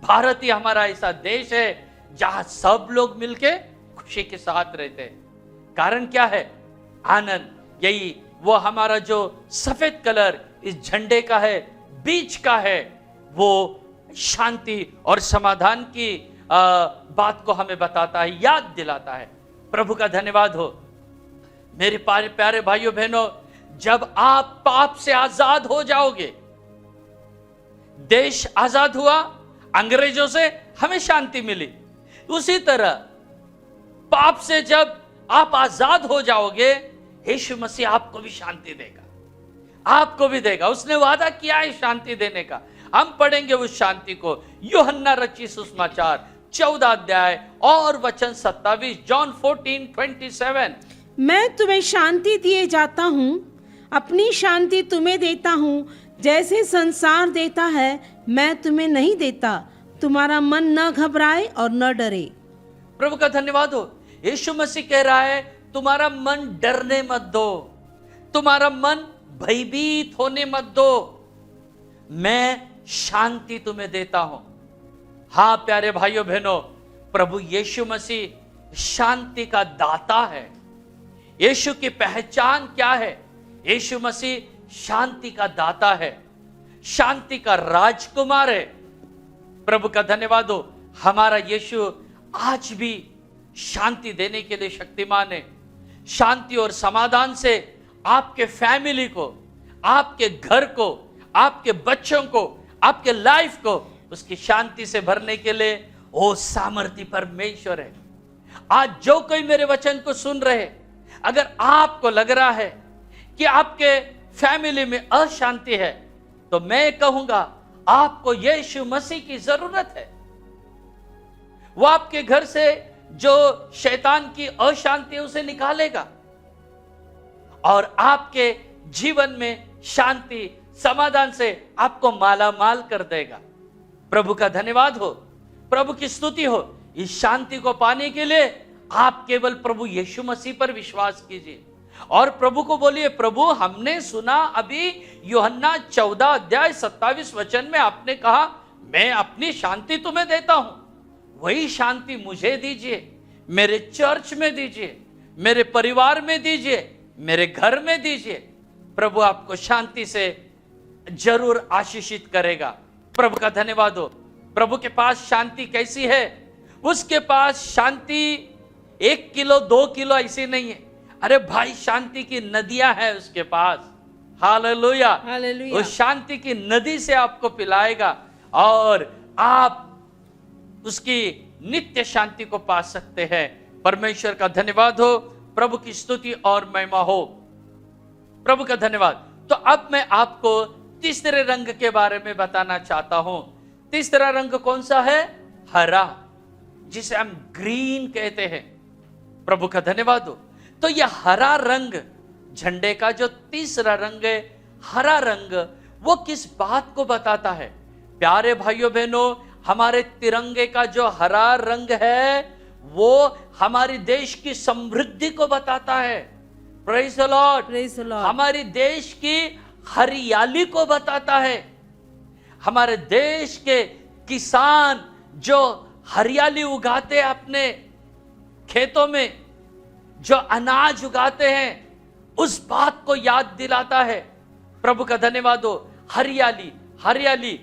भारत ही हमारा ऐसा देश है जहां सब लोग मिलके खुशी के साथ रहते हैं। कारण क्या है? आनंद। यही वो हमारा जो सफेद कलर इस झंडे का है, बीच का है, वो शांति और समाधान की बात को हमें बताता है, याद दिलाता है। प्रभु का धन्यवाद हो। मेरे प्यारे भाइयों बहनों, जब आप पाप से आजाद हो जाओगे, देश आजाद हुआ, अंग्रेजों से हमें शांति मिली, उसी तरह पाप से जब आप आजाद हो जाओगे, यीशु मसीह आपको भी शांति देगा, आपको भी देगा। उसने वादा किया है शांति देने का। हम पढ़ेंगे उस शांति को। यूहन्ना रचित सुसमाचार 14 अध्याय और वचन 27, जॉन 14:27। मैं तुम्हें शांति दिए जाता हूँ, अपनी शांति तुम्हें देता हूँ, जैसे संसार देता है मैं तुम्हें नहीं देता। तुम्हारा मन न घबराए और न डरे। प्रभु का धन्यवाद हो। यीशु मसीह कह रहा है तुम्हारा मन डरने मत दो, तुम्हारा मन भयभीत होने मत दो, मैं शांति तुम्हें देता हूं। हाँ प्यारे भाइयों बहनों, प्रभु यीशु मसीह शांति का दाता है। यीशु की पहचान क्या है? यीशु मसीह शांति का दाता है, शांति का राजकुमार है। प्रभु का धन्यवाद हो। हमारा यीशु आज भी शांति देने के लिए शक्तिमान है। शांति और समाधान से आपके फैमिली को, आपके घर को, आपके बच्चों को, आपके लाइफ को उसकी शांति से भरने के लिए वो सामर्थी परमेश्वर है। आज जो कोई मेरे वचन को सुन रहे, अगर आपको लग रहा है कि आपके फैमिली में अशांति है, तो मैं कहूंगा आपको यीशु मसीह की जरूरत है। वो आपके घर से जो शैतान की अशांति है उसे निकालेगा और आपके जीवन में शांति समाधान से आपको माला माल कर देगा। प्रभु का धन्यवाद हो, प्रभु की स्तुति हो। इस शांति को पाने के लिए आप केवल प्रभु यीशु मसीह पर विश्वास कीजिए और प्रभु को बोलिए, प्रभु हमने सुना अभी यूहन्ना 14 अध्याय 27 वचन में आपने कहा मैं अपनी शांति तुम्हें देता हूं, वही शांति मुझे दीजिए, मेरे चर्च में दीजिए, मेरे परिवार में दीजिए, मेरे घर में दीजिए। प्रभु आपको शांति से जरूर आशीषित करेगा। प्रभु का धन्यवाद हो। प्रभु के पास शांति कैसी है? उसके पास शांति 1 किलो 2 किलो ऐसी नहीं है। अरे भाई, शांति की नदियां हैं उसके पास। हालेलुया। हालेलुया। उस शांति की नदी से आपको पिलाएगा और आप उसकी नित्य शांति को पा सकते हैं। परमेश्वर का धन्यवाद हो, प्रभु की स्तुति और महिमा हो। प्रभु का धन्यवाद। तो अब मैं आपको तीसरे रंग के बारे में बताना चाहता हूं। तीसरा रंग कौन सा है? हरा, जिसे हम ग्रीन कहते हैं। प्रभु का धन्यवाद हो। तो यह हरा रंग, झंडे का जो तीसरा रंग है, हरा रंग, वो किस बात को बताता है? प्यारे भाइयों बहनों, हमारे तिरंगे का जो हरा रंग है वो हमारे देश की समृद्धि को बताता है। Praise the lord. Praise the Lord. हमारे देश की हरियाली को बताता है। हमारे देश के किसान जो हरियाली उगाते हैं अपने खेतों में, जो अनाज उगाते हैं, उस बात को याद दिलाता है। प्रभु का धन्यवाद हो। हरियाली, हरियाली,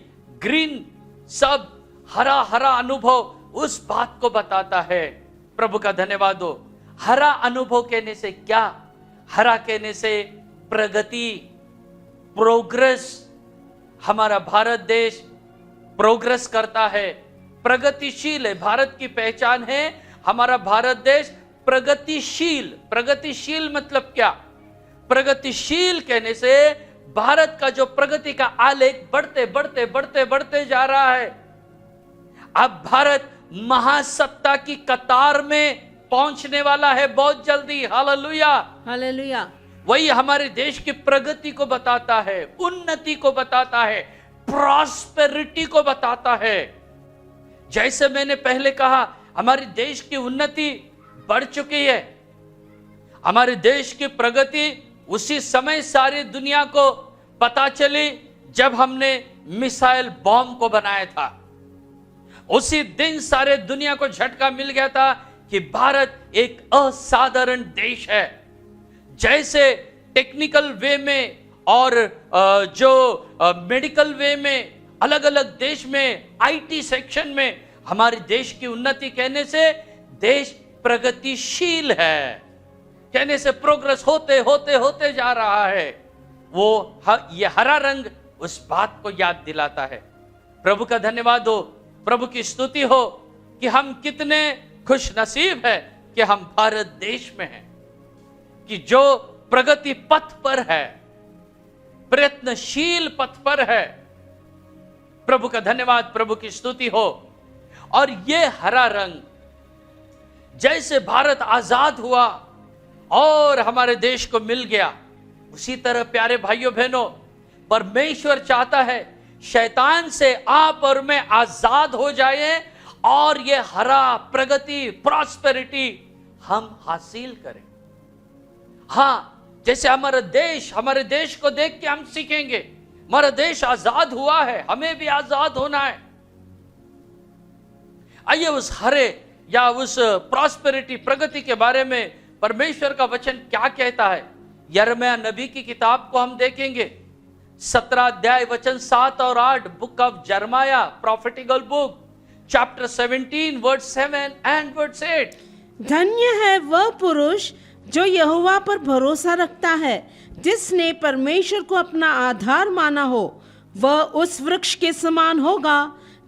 ग्रीन, सब हरा हरा अनुभव उस बात को बताता है। प्रभु का धन्यवाद हो। हरा अनुभव कहने से क्या? हरा कहने से प्रगति, प्रोग्रेस। हमारा भारत देश प्रोग्रेस करता है, प्रगतिशील है। भारत की पहचान है हमारा भारत देश प्रगतिशील। प्रगतिशील मतलब क्या? प्रगतिशील कहने से भारत का जो प्रगति का आलेख बढ़ते बढ़ते बढ़ते बढ़ते जा रहा है। अब भारत महासत्ता की कतार में पहुंचने वाला है बहुत जल्दी। Hallelujah, hallelujah. वही हमारे देश की प्रगति को बताता है, उन्नति को बताता है, प्रॉस्पेरिटी को बताता है। जैसे मैंने पहले कहा, हमारे देश की उन्नति बढ़ चुकी है। हमारे देश की प्रगति उसी समय सारी दुनिया को पता चली जब हमने मिसाइल बॉम्ब को बनाया था। उसी दिन सारे दुनिया को झटका मिल गया था कि भारत एक असाधारण देश है। जैसे टेक्निकल वे में और जो मेडिकल वे में, अलग अलग देश में, आईटी सेक्शन में हमारे देश की उन्नति कहने से देश प्रगतिशील है, कहने से प्रोग्रेस होते होते होते जा रहा है। ये हरा रंग उस बात को याद दिलाता है। प्रभु का धन्यवाद हो, प्रभु की स्तुति हो कि हम कितने खुश नसीब है कि हम भारत देश में हैं, कि जो प्रगति पथ पर है, प्रयत्नशील पथ पर है। प्रभु का धन्यवाद, प्रभु की स्तुति हो। और ये हरा रंग जैसे भारत आजाद हुआ और हमारे देश को मिल गया, उसी तरह प्यारे भाइयों बहनों, परमेश्वर चाहता है शैतान से आप और मैं आजाद हो जाए और ये हरा प्रगति, प्रॉस्पेरिटी हम हासिल करें। हां, जैसे हमारे देश को देख के हम सीखेंगे, हमारा देश आजाद हुआ है, हमें भी आजाद होना है। आइए उस हरे या उस प्रॉस्पेरिटी, प्रगति के बारे में परमेश्वर का वचन क्या कहता है। यिर्मयाह नबी की किताब को हम देखेंगे, 17 अध्याय वचन 7 और 8, बुक ऑफ यिर्मयाह, prophetical book, chapter 17 verse 7 and verse 8। धन्य है वह पुरुष जो यहोवा पर भरोसा रखता है, जिसने परमेश्वर को अपना आधार माना हो। वह उस वृक्ष के समान होगा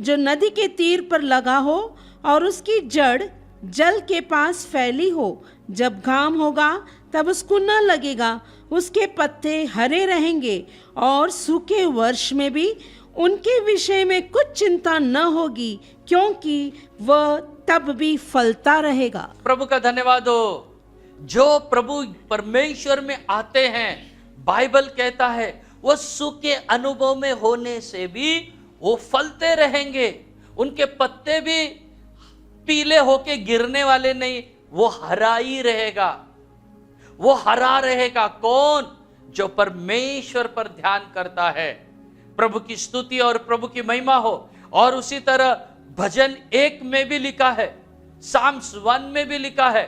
जो नदी के तीर पर लगा हो और उसकी जड़ जल के पास फैली हो। जब घाम होगा तब उसको न लगेगा, उसके पत्ते हरे रहेंगे और सूखे वर्ष में भी उनके विषय में कुछ चिंता न होगी, क्योंकि वह तब भी फलता रहेगा। प्रभु का धन्यवाद हो। जो प्रभु परमेश्वर में आते हैं, बाइबल कहता है वो सूखे अनुभव में होने से भी वो फलते रहेंगे। उनके पत्ते भी पीले होके गिरने वाले नहीं, वो हरा ही रहेगा। वो हरा रहेगा। कौन? जो परमेश्वर पर ध्यान करता है। प्रभु की स्तुति और प्रभु की महिमा हो। और उसी तरह भजन 1 में भी लिखा है, साम्स 1 में भी लिखा है।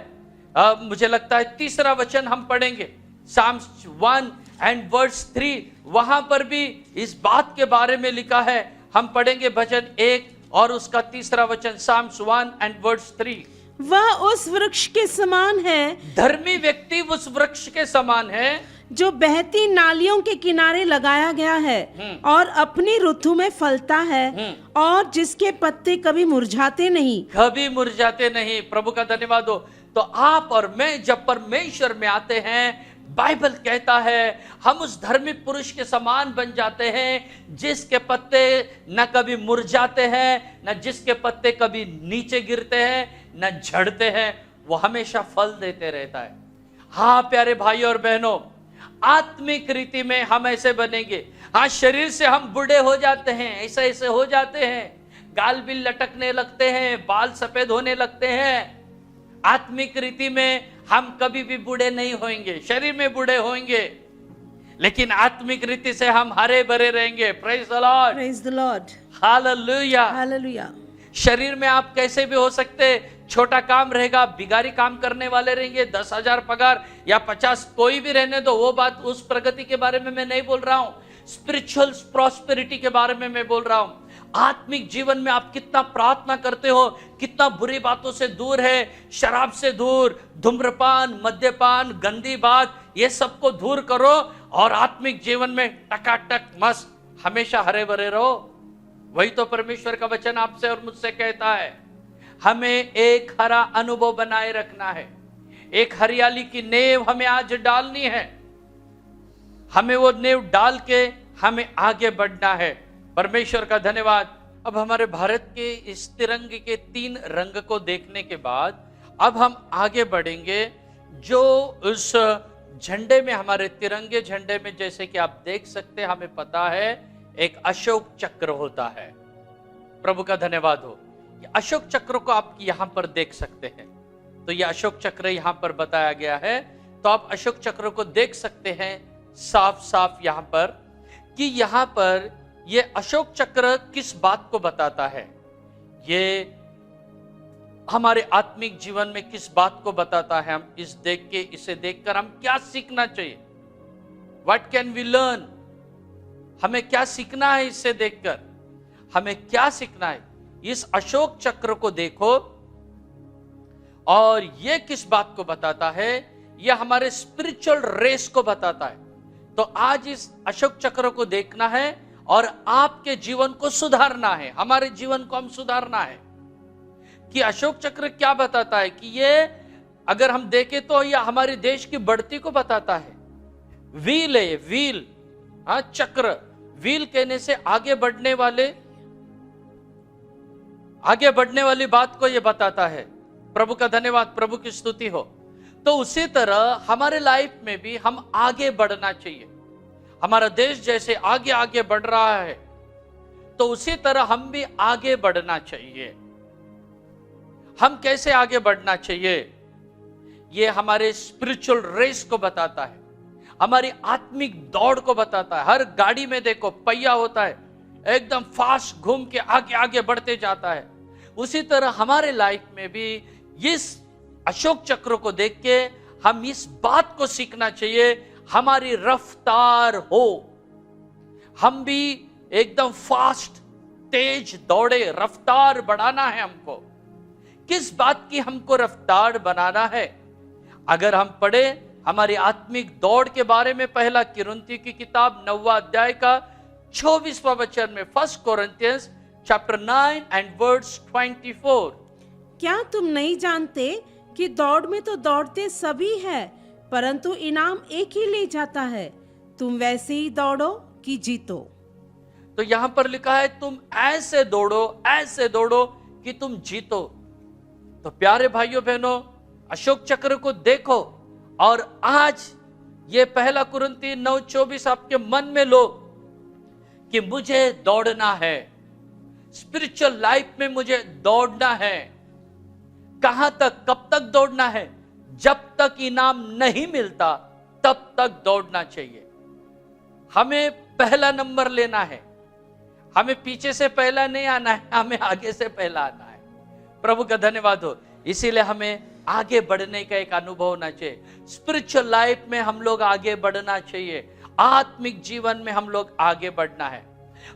मुझे लगता है 3रा वचन हम पढ़ेंगे, साम्स 1 एंड वर्स 3, वहां पर भी इस बात के बारे में लिखा है। हम पढ़ेंगे भजन 1 और उसका 3रा वचन, साम्स 1 एंड वर्स 3। वह उस वृक्ष के समान है, धर्मी व्यक्ति उस वृक्ष के समान है जो बहती नालियों के किनारे लगाया गया है और अपनी ऋतु में फलता है और जिसके पत्ते कभी मुरझाते नहीं। कभी मुरझाते नहीं। प्रभु का धन्यवाद हो। तो आप और मैं जब परमेश्वर में आते हैं, बाइबल कहता है हम उस धर्मी पुरुष के समान बन जाते हैं, जिसके पत्ते न कभी मुरझाते हैं, न जिसके पत्ते कभी नीचे गिरते हैं, न झड़ते हैं। वो हमेशा फल देते रहता है। हाँ प्यारे भाइयों और बहनों, आत्मिक रीति में हम ऐसे बनेंगे। हाँ, शरीर से हम बूढ़े हो जाते हैं, ऐसे ऐसे हो जाते हैं, गाल भी लटकने लगते हैं, बाल सफेद होने लगते हैं। आत्मिक रीति में हम कभी भी बूढ़े नहीं होंगे, शरीर में बूढ़े होंगे, लेकिन आत्मिक रीति से हम हरे भरे रहेंगे। Praise the Lord, praise the Lord, hallelujah, hallelujah. शरीर में आप कैसे भी हो सकते, छोटा काम रहेगा, बिगारी काम करने वाले रहेंगे, 10,000 पगार या 50, कोई भी रहने दो, वो बात, उस प्रगति के बारे में मैं नहीं बोल रहा हूं। स्पिरिचुअल प्रॉस्पेरिटी के बारे में मैं बोल रहा हूं। आत्मिक जीवन में आप कितना प्रार्थना करते हो, कितना बुरी बातों से दूर है, शराब से दूर, धूम्रपान, मद्यपान, गंदी बात, ये सबको दूर करो और आत्मिक जीवन में टकाटक मस्त हमेशा हरे भरे रहो। वही तो परमेश्वर का वचन आपसे और मुझसे कहता है। हमें एक हरा अनुभव बनाए रखना है, एक हरियाली की नेव हमें आज डालनी है। हमें वो नेव डाल के हमें आगे बढ़ना है। परमेश्वर का धन्यवाद। अब हमारे भारत के इस तिरंगे के 3 रंग को देखने के बाद अब हम आगे बढ़ेंगे। जो उस झंडे में, हमारे तिरंगे झंडे में, जैसे कि आप देख सकते हैं, हमें पता है एक अशोक चक्र होता है। प्रभु का धन्यवाद हो। ये अशोक चक्र को आप यहां पर देख सकते हैं। तो ये अशोक चक्र यहां पर बताया गया है। तो आप अशोक चक्र को देख सकते हैं साफ साफ यहां पर, कि यहां पर ये अशोक चक्र किस बात को बताता है, ये हमारे आत्मिक जीवन में किस बात को बताता है। हम इसे देखकर हम क्या सीखना चाहिए, व्हाट कैन वी लर्न, हमें क्या सीखना है इससे देखकर, हमें क्या सीखना है। इस अशोक चक्र को देखो और यह किस बात को बताता है, यह हमारे स्पिरिचुअल रेस को बताता है। तो आज इस अशोक चक्र को देखना है और आपके जीवन को सुधारना है, हमारे जीवन को हम सुधारना है। कि अशोक चक्र क्या बताता है, कि ये अगर हम देखें तो यह हमारे देश की बढ़ती को बताता है। व्हील है, व्हील, चक्र, व्हील कहने से आगे बढ़ने वाली बात को यह बताता है। प्रभु का धन्यवाद, प्रभु की स्तुति हो। तो उसी तरह हमारे लाइफ में भी हम आगे बढ़ना चाहिए। हमारा देश जैसे आगे आगे बढ़ रहा है, तो उसी तरह हम भी आगे बढ़ना चाहिए। हम कैसे आगे बढ़ना चाहिए, ये हमारे स्पिरिचुअल रेस को बताता है, हमारी आत्मिक दौड़ को बताता है। हर गाड़ी में देखो पहिया होता है, एकदम फास्ट घूम के आगे आगे बढ़ते जाता है। उसी तरह हमारे लाइफ में भी इस अशोक चक्र को देख के हम इस बात को सीखना चाहिए, हमारी रफ्तार हो, हम भी एकदम फास्ट, तेज दौड़े, रफ्तार बढ़ाना है हमको। किस बात की हमको रफ्तार बनाना है? अगर हम पढ़े हमारी आत्मिक दौड़ के बारे में, पहला कुरिन्थियों की किताब 9वां अध्याय का 24वां वचन में, 1 Corinthians chapter 9 and verse 24। क्या तुम नहीं जानते कि दौड़ में तो दौड़ते सभी है, परंतु इनाम एक ही ले जाता है। तुम वैसे ही दौड़ो कि जीतो। तो यहां पर लिखा है तुम ऐसे दौड़ो कि तुम जीतो। तो प्यारे भाइयों बहनों, अशोक चक्र को देखो और आज ये पहला कुरिन्थी 9:24 आपके मन में लो कि मुझे दौड़ना है, स्पिरिचुअल लाइफ में मुझे दौड़ना है। कहां तक, कब तक दौड़ना है? जब तक इनाम नहीं मिलता तब तक दौड़ना चाहिए। हमें पहला नंबर लेना है, हमें पीछे से पहला नहीं आना है, हमें आगे से पहला आना है। प्रभु का धन्यवाद हो। इसीलिए हमें आगे बढ़ने का एक अनुभव होना चाहिए। स्पिरिचुअल लाइफ में हम लोग आगे बढ़ना चाहिए, आत्मिक जीवन में हम लोग आगे बढ़ना है।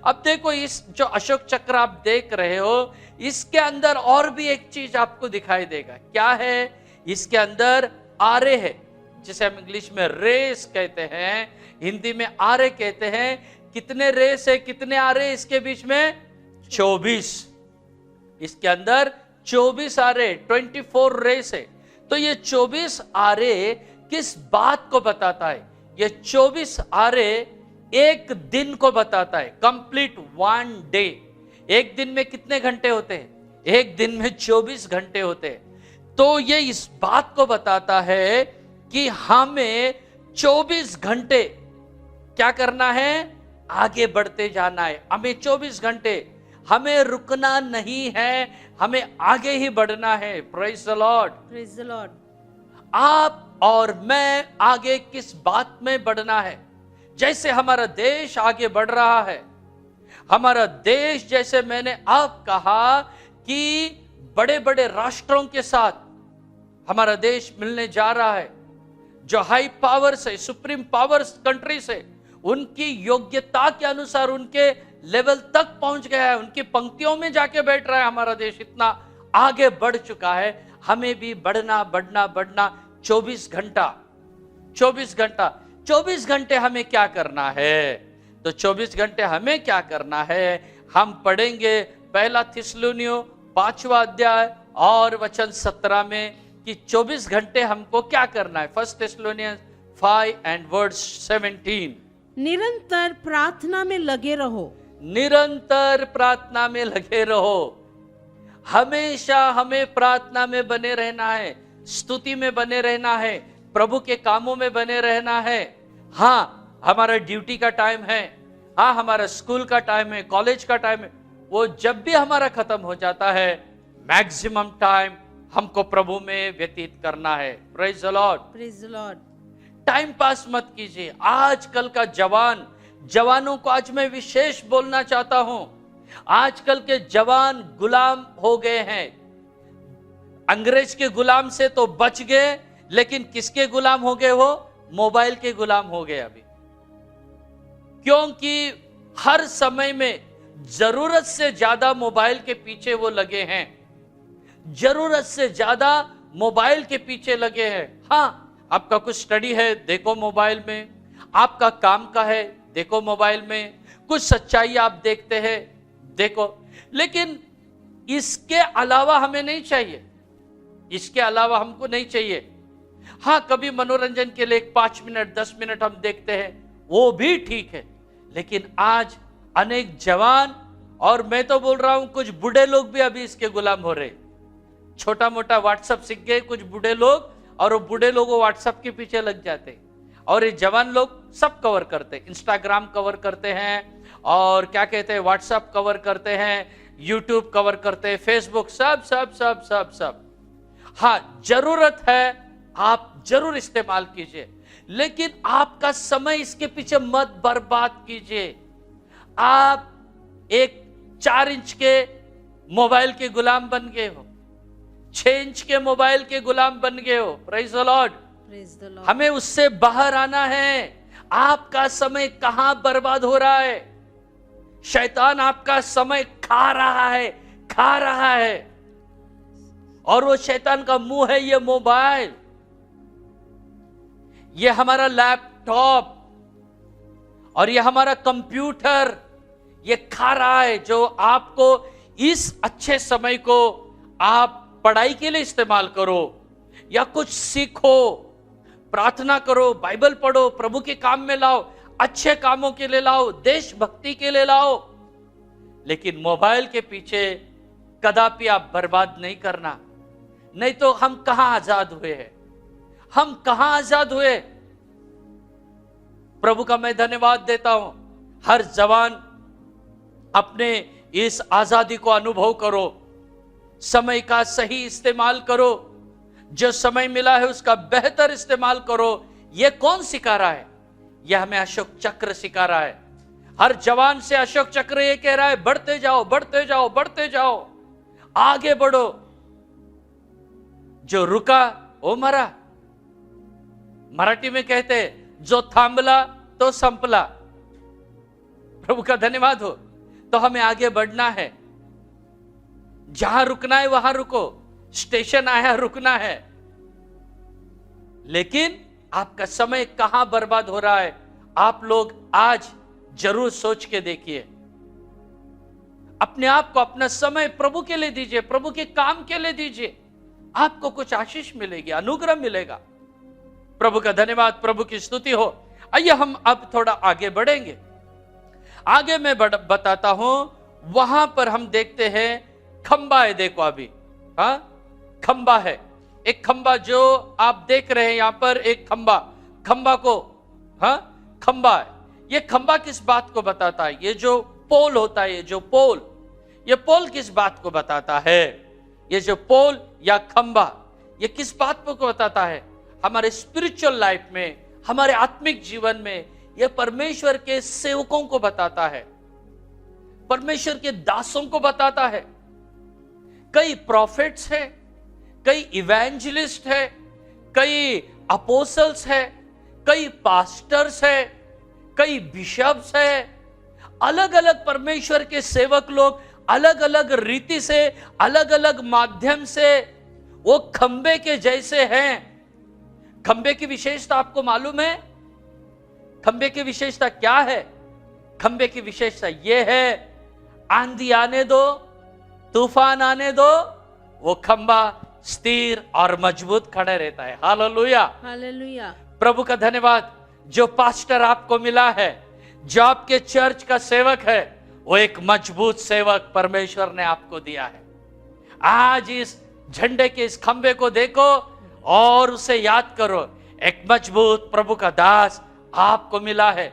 अब देखो, इस जो अशोक चक्र आप देख रहे हो, इसके अंदर और भी एक चीज आपको दिखाई देगा। क्या है? इसके अंदर आरे है, जिसे हम इंग्लिश में रेस कहते हैं, हिंदी में आरे कहते हैं। कितने रेस है, कितने आरे इसके बीच में? 24। इसके अंदर 24 आरे, 24 रेस है। तो ये 24 आरे किस बात को बताता है? ये 24 आरे एक दिन को बताता है, कंप्लीट 1 डे। एक दिन में कितने घंटे होते हैं? एक दिन में 24 घंटे होते हैं। तो ये इस बात को बताता है कि हमें 24 घंटे क्या करना है? आगे बढ़ते जाना है। हमें 24 घंटे, हमें रुकना नहीं है, हमें आगे ही बढ़ना है। Praise the Lord, praise the Lord. आप और मैं आगे किस बात में बढ़ना है? जैसे हमारा देश आगे बढ़ रहा है, हमारा देश, जैसे मैंने आप कहा कि बड़े बड़े राष्ट्रों के साथ हमारा देश मिलने जा रहा है, जो हाई पावर से, सुप्रीम पावर्स कंट्री से, उनकी योग्यता के अनुसार, उनके लेवल तक पहुंच गया है, उनकी पंक्तियों में जाके बैठ रहा है। हमारा देश इतना आगे बढ़ चुका है, हमें भी बढ़ना बढ़ना बढ़ना। 24 घंटे हमें क्या करना है? तो 24 घंटे हमें क्या करना है? हम पढ़ेंगे पहला थिस्सलुनियों 5वां अध्याय और वचन 17 में कि 24 घंटे हमको क्या करना है। 1 थिस्सलुनियंस 5 and verse 17। निरंतर प्रार्थना में लगे रहो। निरंतर प्रार्थना में लगे रहो। हमेशा हमें प्रार्थना में बने रहना है, स्तुति में बने रहना है, प्रभु के कामों में बने रहना है। हाँ, हमारा ड्यूटी का टाइम है, हाँ हमारा स्कूल का टाइम है, कॉलेज का टाइम है, वो जब भी हमारा खत्म हो जाता है, मैक्सिमम टाइम हमको प्रभु में व्यतीत करना है। Praise the Lord, praise the Lord. Time pass मत कीजिए। आजकल का जवानों को आज मैं विशेष बोलना चाहता हूं। आजकल के जवान गुलाम हो गए हैं। अंग्रेज के गुलाम से तो बच गए, लेकिन किसके गुलाम हो गए? वो मोबाइल के गुलाम हो गए अभी। क्योंकि हर समय में जरूरत से ज्यादा मोबाइल के पीछे वो लगे हैं, जरूरत से ज्यादा मोबाइल के पीछे लगे हैं। हाँ, आपका कुछ स्टडी है, देखो मोबाइल में, आपका काम का है, देखो मोबाइल में, कुछ सच्चाई आप देखते हैं, देखो। लेकिन इसके अलावा हमें नहीं चाहिए, इसके अलावा हमको नहीं चाहिए। हाँ, कभी मनोरंजन के लिए 5 मिनट 10 मिनट हम देखते हैं, वो भी ठीक है। लेकिन आज अनेक जवान, और मैं तो बोल रहा हूं कुछ बूढ़े लोग भी अभी इसके गुलाम हो रहे। छोटा मोटा व्हाट्सएप सीख गए कुछ बूढ़े लोग, और वो बूढ़े लोग व्हाट्सएप के पीछे लग जाते, और ये जवान लोग सब कवर करते, इंस्टाग्राम कवर करते हैं, और क्या कहते हैं, व्हाट्सएप कवर करते हैं, यूट्यूब कवर करते हैं, फेसबुक, सब सब सब सब सब। हाँ, जरूरत है, आप जरूर इस्तेमाल कीजिए, लेकिन आपका समय इसके पीछे मत बर्बाद कीजिए। आप एक 4 इंच के मोबाइल के गुलाम बन गए हो, 6 इंच के मोबाइल के गुलाम बन गए हो। Praise the Lord, praise the Lord. हमें उससे बाहर आना है। आपका समय कहां बर्बाद हो रहा है? शैतान आपका समय खा रहा है, और वो शैतान का मुंह है ये मोबाइल, ये हमारा लैपटॉप, और ये हमारा कंप्यूटर, ये खा रहा है। जो आपको इस अच्छे समय को आप पढ़ाई के लिए इस्तेमाल करो, या कुछ सीखो, प्रार्थना करो, बाइबल पढ़ो, प्रभु के काम में लाओ, अच्छे कामों के लिए लाओ, देशभक्ति के लिए लाओ। लेकिन मोबाइल के पीछे कदापि आप बर्बाद नहीं करना, नहीं तो हम कहां आजाद हुए हैं? हम कहां आजाद हुए? प्रभु का मैं धन्यवाद देता हूं। हर जवान अपने इस आजादी को अनुभव करो, समय का सही इस्तेमाल करो, जो समय मिला है उसका बेहतर इस्तेमाल करो। यह कौन सिखा रहा है? यह हमें अशोक चक्र सिखा रहा है। हर जवान से अशोक चक्र ये कह रहा है, बढ़ते जाओ, बढ़ते जाओ, बढ़ते जाओ, आगे बढ़ो। जो रुका वो मरा। मराठी में कहते जो थांबला तो संपला। प्रभु का धन्यवाद हो। तो हमें आगे बढ़ना है, जहां रुकना है वहां रुको, स्टेशन आया रुकना है। लेकिन आपका समय कहां बर्बाद हो रहा है? आप लोग आज जरूर सोच के देखिए। अपने आप को, अपना समय प्रभु के लिए दीजिए, प्रभु के काम के लिए दीजिए। आपको कुछ आशीष मिलेगी, अनुग्रह मिलेगा। प्रभु का धन्यवाद, प्रभु की स्तुति हो। आइए हम अब थोड़ा आगे बढ़ेंगे। आगे मैं बताता हूं। वहां पर हम देखते हैं खंबा है। देखो अभी, हाँ, खंबा है। एक खंबा जो आप देख रहे हैं यहां पर, एक खंबा को, हाँ, खंबा है। ये खंबा किस बात को बताता है? ये जो पोल होता है, ये पोल किस बात को बताता है? ये जो पोल या खंबा, ये किस बात को बताता है? हमारे स्पिरिचुअल लाइफ में, हमारे आत्मिक जीवन में, यह परमेश्वर के सेवकों को बताता है, परमेश्वर के दासों को बताता है। कई प्रॉफिट्स हैं, कई इवेंजलिस्ट है, कई अपोस्टल्स है, कई पास्टर्स है, कई बिशप्स है। अलग अलग परमेश्वर के सेवक लोग अलग अलग रीति से, अलग अलग माध्यम से वो खंबे के जैसे हैं। खंबे की विशेषता आपको मालूम है? खंबे की विशेषता क्या है? खंबे की विशेषता यह है, आंधी आने दो, तूफान आने दो, वो खंबा स्थिर और मजबूत खड़ा रहता है। Hallelujah, hallelujah. प्रभु का धन्यवाद। जो पास्टर आपको मिला है, जो आपके चर्च का सेवक है, वो एक मजबूत सेवक परमेश्वर ने आपको दिया है। आज इस झंडे के इस खंबे को देखो और उसे याद करो, एक मजबूत प्रभु का दास आपको मिला है।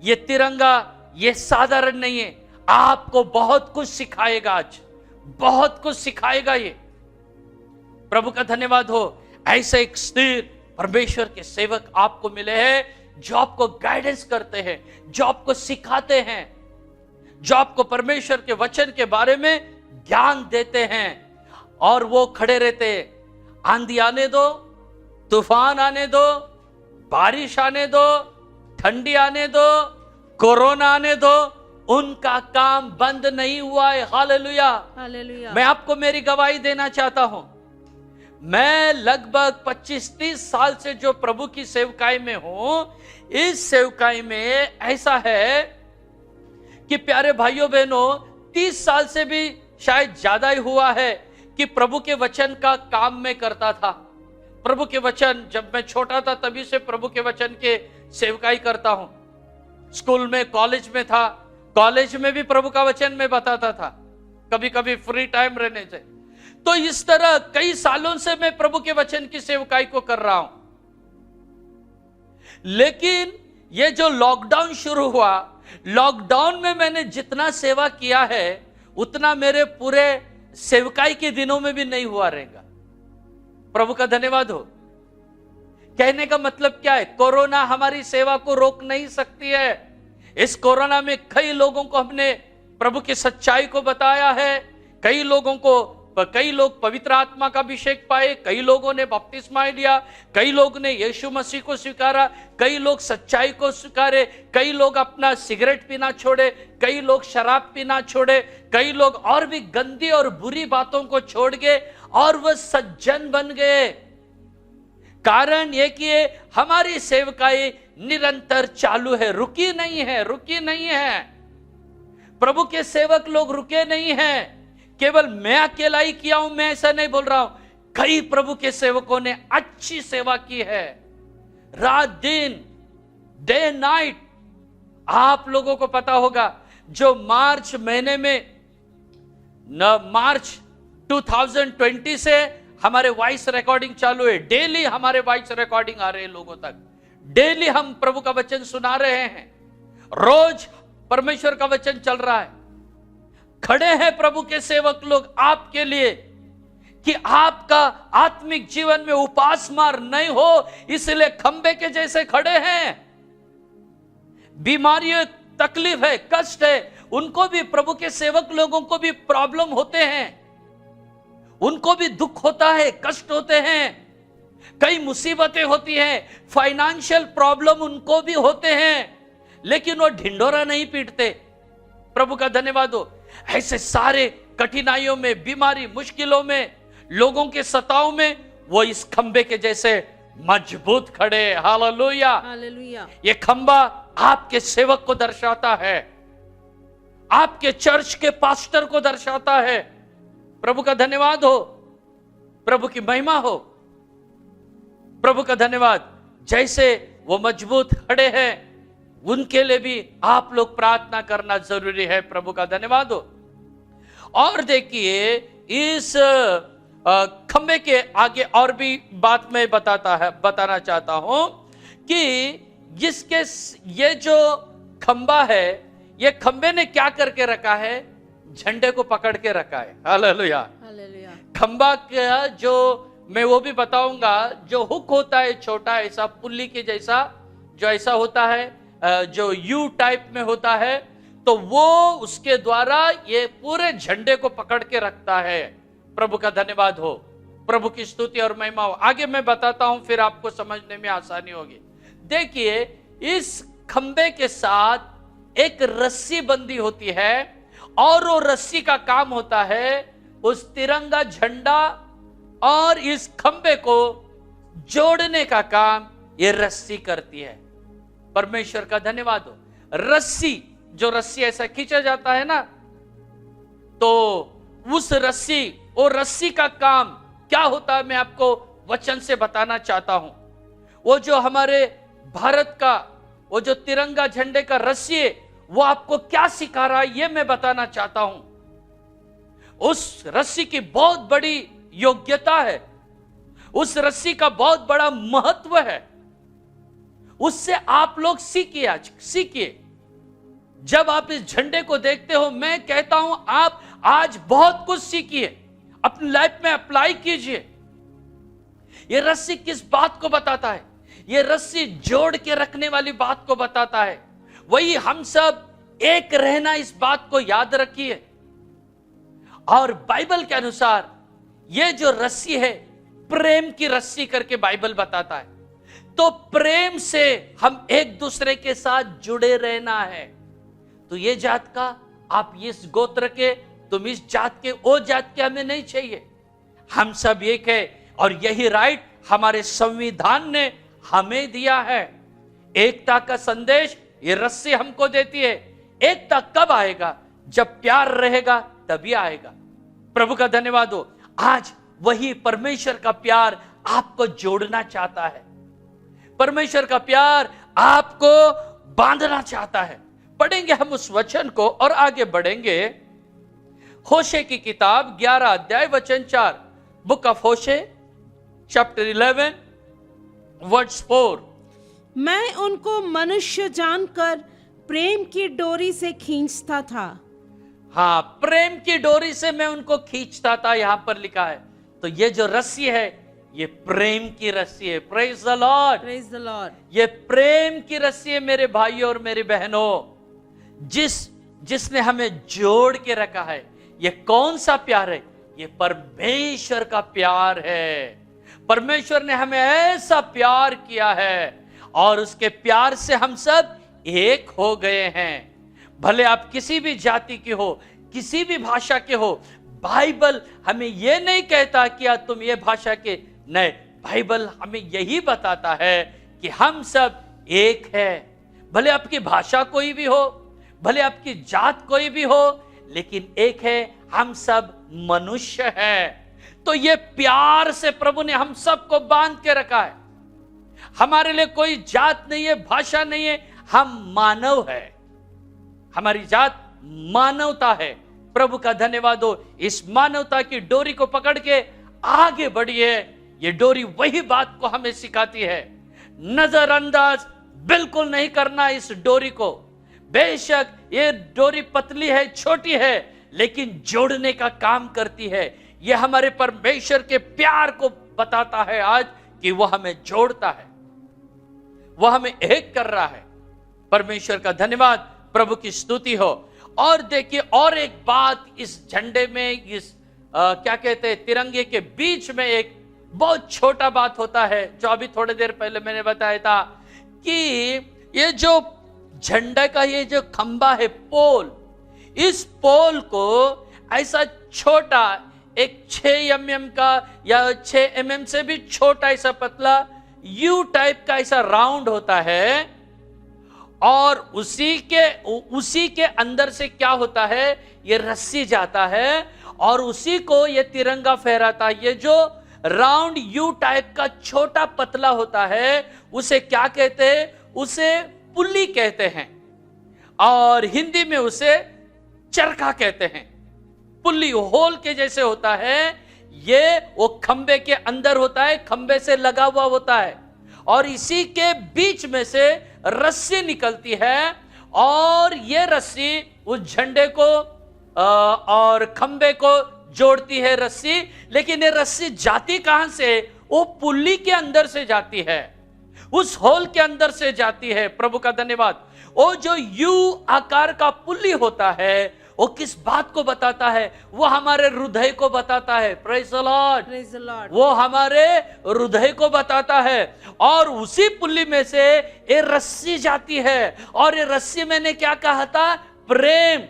ये तिरंगा ये साधारण नहीं है, आपको बहुत कुछ सिखाएगा। आज बहुत कुछ सिखाएगा ये। प्रभु का धन्यवाद हो, ऐसे एक स्थिर परमेश्वर के सेवक आपको मिले हैं, जो आपको गाइडेंस करते हैं, जो आपको सिखाते हैं, जो आपको परमेश्वर के वचन के बारे में ज्ञान देते हैं। और वो खड़े रहते हैं, आंधी आने दो, तूफान आने दो, बारिश आने दो, ठंडी आने दो, कोरोना आने दो, उनका काम बंद नहीं हुआ है। Hallelujah, hallelujah. मैं आपको मेरी गवाही देना चाहता हूं। मैं लगभग 25-30 साल से जो प्रभु की सेवकाई में हूं, इस सेवकाई में ऐसा है कि प्यारे भाइयों बहनों, 30 साल से भी शायद ज्यादा ही हुआ है कि प्रभु के वचन का काम मैं करता था। प्रभु के वचन, जब मैं छोटा था तभी से प्रभु के वचन के सेवकाई करता हूं। स्कूल में, कॉलेज में था, कॉलेज में भी प्रभु का वचन मैं बताता था, कभी कभी फ्री टाइम रहने से। तो इस तरह कई सालों से मैं प्रभु के वचन की सेवकाई को कर रहा हूं। लेकिन ये जो लॉकडाउन शुरू हुआ, लॉकडाउन में मैंने जितना सेवा किया है उतना मेरे पूरे सेवकाई के दिनों में भी नहीं हुआ रहेगा। प्रभु का धन्यवाद हो। कहने का मतलब क्या है? कोरोना हमारी सेवा को रोक नहीं सकती है। इस कोरोना में कई लोगों को हमने प्रभु की सच्चाई को बताया है। कई लोग पवित्र आत्मा का अभिषेक पाए, कई लोगों ने बपतिस्मा लिया, कई लोग ने यीशु मसीह को स्वीकारा, कई लोग सच्चाई को स्वीकारे, कई लोग अपना सिगरेट पीना छोड़े, कई लोग शराब पीना छोड़े, कई लोग और भी गंदी और बुरी बातों को छोड़ गए और वह सज्जन बन गए। कारण यह कि हमारी सेवकाई निरंतर चालू है, रुकी नहीं है। प्रभु के सेवक लोग रुके नहीं हैं। केवल मैं अकेला ही किया हूं, मैं ऐसा नहीं बोल रहा हूं। कई प्रभु के सेवकों ने अच्छी सेवा की है, रात दिन, डे नाइट। आप लोगों को पता होगा, जो मार्च महीने में मार्च 2020 से हमारे वॉइस रिकॉर्डिंग चालू है। डेली हमारे वॉइस रिकॉर्डिंग आ रहे हैं लोगों तक। डेली हम प्रभु का वचन सुना रहे हैं। रोज परमेश्वर का वचन चल रहा है। खड़े हैं प्रभु के सेवक लोग आपके लिए कि आपका आत्मिक जीवन में उपास मार नहीं हो, इसलिए खंबे के जैसे खड़े हैं। बीमारियों, तकलीफ है, कष्ट है, उनको भी, प्रभु के सेवक लोगों को भी प्रॉब्लम होते हैं, उनको भी दुख होता है, कष्ट होते हैं, कई मुसीबतें होती हैं, फाइनेंशियल प्रॉब्लम उनको भी होते हैं, लेकिन वो ढिंडोरा नहीं पीटते। प्रभु का धन्यवाद हो। ऐसे सारे कठिनाइयों में, बीमारी, मुश्किलों में, लोगों के सताव में वो इस खंबे के जैसे मजबूत खड़े। Hallelujah, hallelujah. ये खंबा आपके सेवक को दर्शाता है, आपके चर्च के पास्टर को दर्शाता है। प्रभु का धन्यवाद हो, प्रभु की महिमा हो। प्रभु का धन्यवाद। जैसे वो मजबूत खड़े हैं, उनके लिए भी आप लोग प्रार्थना करना जरूरी है। प्रभु का धन्यवाद हो। और देखिए, इस खंबे के आगे और भी बात मैं बताना चाहता हूं कि जिसके ये जो खंबा है, ये खंबे ने क्या करके रखा है? झंडे को पकड़ के रखा है। Hallelujah, hallelujah. खंबा का जो मैं वो भी बताऊंगा, जो हुक होता है छोटा, ऐसा पुल्ली के जैसा, जो ऐसा होता है, जो यू टाइप में होता है, तो वो उसके द्वारा ये पूरे झंडे को पकड़ के रखता है। प्रभु का धन्यवाद हो, प्रभु की स्तुति और महिमा हो। आगे मैं बताता हूं, फिर आपको समझने में आसानी होगी। देखिए, इस खंबे के साथ एक रस्सी बंदी होती है और वो रस्सी का काम होता है उस तिरंगा झंडा और इस खंबे को जोड़ने का काम ये रस्सी करती है। परमेश्वर का धन्यवाद हो। रस्सी, जो रस्सी ऐसा खींचा जाता है ना, तो उस रस्सी, वो रस्सी का काम क्या होता है मैं आपको वचन से बताना चाहता हूं। वो जो हमारे भारत का वो जो तिरंगा झंडे का रस्सी है, वो आपको क्या सिखा रहा है ये मैं बताना चाहता हूं। उस रस्सी की बहुत बड़ी योग्यता है, उस रस्सी का बहुत बड़ा महत्व है। उससे आप लोग सीखिए, आज सीखिए। जब आप इस झंडे को देखते हो, मैं कहता हूं आप आज बहुत कुछ सीखिए, अपनी लाइफ में अप्लाई कीजिए। यह रस्सी किस बात को बताता है? यह रस्सी जोड़ के रखने वाली बात को बताता है। वही हम सब एक रहना, इस बात को याद रखिए। और बाइबल के अनुसार यह जो रस्सी है, प्रेम की रस्सी करके बाइबल बताता है। तो प्रेम से हम एक दूसरे के साथ जुड़े रहना है। तो ये जात का, आप इस गोत्र के, तुम इस जात के, वो जात के हमें नहीं चाहिए। हम सब एक है और यही राइट हमारे संविधान ने हमें दिया है। एकता का संदेश ये रस्सी हमको देती है। एकता कब आएगा? जब प्यार रहेगा तभी आएगा। प्रभु का धन्यवाद हो। आज वही परमेश्वर का प्यार आपको जोड़ना चाहता है। परमेश्वर का प्यार आपको बांधना चाहता है। पढ़ेंगे हम उस वचन को और आगे बढ़ेंगे। होशे की किताब 11 अध्याय वचन 4, बुक ऑफ होशे चैप्टर 11 वर्स 4। मैं उनको मनुष्य जानकर प्रेम की डोरी से खींचता था। हाँ, प्रेम की डोरी से मैं उनको खींचता था, यहां पर लिखा है। तो ये जो रस्सी है, ये प्रेम की रस्सी है। Praise the Lord, praise the Lord. ये प्रेम की रस्सी है मेरे भाइयों और मेरी बहनों, जिसने हमें जोड़ के रखा है। ये कौन सा प्यार है? ये परमेश्वर का प्यार है। परमेश्वर ने हमें ऐसा प्यार किया है और उसके प्यार से हम सब एक हो गए हैं। भले आप किसी भी जाति के हो, किसी भी भाषा के हो, बाइबल हमें यह नहीं कहता कि तुम ये भाषा के, नहीं, बाइबल हमें यही बताता है कि हम सब एक है। भले आपकी भाषा कोई भी हो, भले आपकी जात कोई भी हो, लेकिन एक है, हम सब मनुष्य हैं। तो ये प्यार से प्रभु ने हम सबको बांध के रखा है। हमारे लिए कोई जात नहीं है, भाषा नहीं है, हम मानव है। हमारी जात मानवता है। प्रभु का धन्यवाद हो। इस मानवता की डोरी को पकड़ के आगे बढ़िए। ये डोरी वही बात को हमें सिखाती है। नजरअंदाज बिल्कुल नहीं करना इस डोरी को। बेशक ये डोरी पतली है, छोटी है, लेकिन जोड़ने का काम करती है। ये हमारे परमेश्वर के प्यार को बताता है आज कि वह हमें जोड़ता है, वह हमें एक कर रहा है। परमेश्वर का धन्यवाद, प्रभु की स्तुति हो। और देखिए, और एक बात इस झंडे में, इस क्या कहते हैं, तिरंगे के बीच में एक बहुत छोटा बात होता है, जो अभी थोड़ी देर पहले मैंने बताया था कि ये जो झंडे का ये जो खंबा है, पोल, इस पोल को ऐसा छोटा एक 6 mm का या 6 mm से भी छोटा, ऐसा पतला यू टाइप का ऐसा राउंड होता है। और उसी के अंदर से क्या होता है, ये रस्सी जाता है और उसी को ये तिरंगा फहराता है। ये जो राउंड यू टाइप का छोटा पतला होता है, उसे क्या कहते हैं? उसे पुल्ली कहते हैं और हिंदी में उसे चरखा कहते हैं। पुल्ली होल के जैसे होता है, ये वो खंबे के अंदर होता है, खंबे से लगा हुआ होता है और इसी के बीच में से रस्सी निकलती है और ये रस्सी उस झंडे को और खंबे को जोड़ती है रस्सी। लेकिन ये रस्सी जाती कहां से? वो पुल्ली के अंदर से जाती है, उस होल के अंदर से जाती है। प्रभु का धन्यवाद। वो जो यू आकार का पुल्ली होता है, वो किस बात को बताता है? वो हमारे हृदय को बताता है। Praise the Lord. Praise the Lord. वो हमारे हृदय को बताता है, और उसी पुल्ली में से ये रस्सी जाती है, और ये रस्सी मैंने क्या कहा था? प्रेम।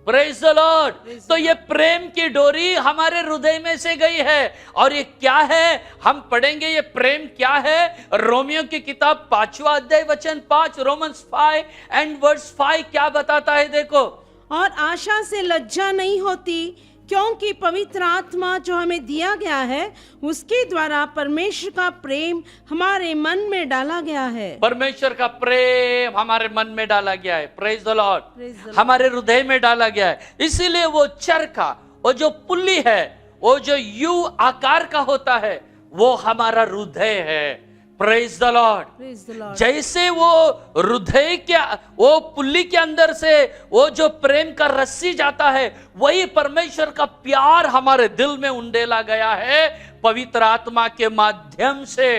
Praise the lord. तो ये प्रेम की डोरी हमारे हृदय में से गई है, और ये क्या है? हम पढ़ेंगे ये प्रेम क्या है। रोमियो की किताब 5वां अध्याय वचन 5, रोमन्स 5 एंड वर्स 5 क्या बताता है? देखो, और आशा से लज्जा नहीं होती, क्योंकि पवित्र आत्मा जो हमें दिया गया है उसके द्वारा परमेश्वर का प्रेम हमारे मन में डाला गया है। परमेश्वर का प्रेम हमारे मन में डाला गया है। Praise the Praise the Lord. Lord. हमारे हृदय में डाला गया है। इसीलिए वो चरखा, वो जो पुल्ली है, वो जो यू आकार का होता है, वो हमारा हृदय है। Praise the Lord. Praise the Lord. जैसे वो हृदय के, वो पुल्ली के अंदर से वो जो प्रेम का रस्सी जाता है, वही परमेश्वर का प्यार हमारे दिल में उंडेला गया है पवित्र आत्मा के माध्यम से।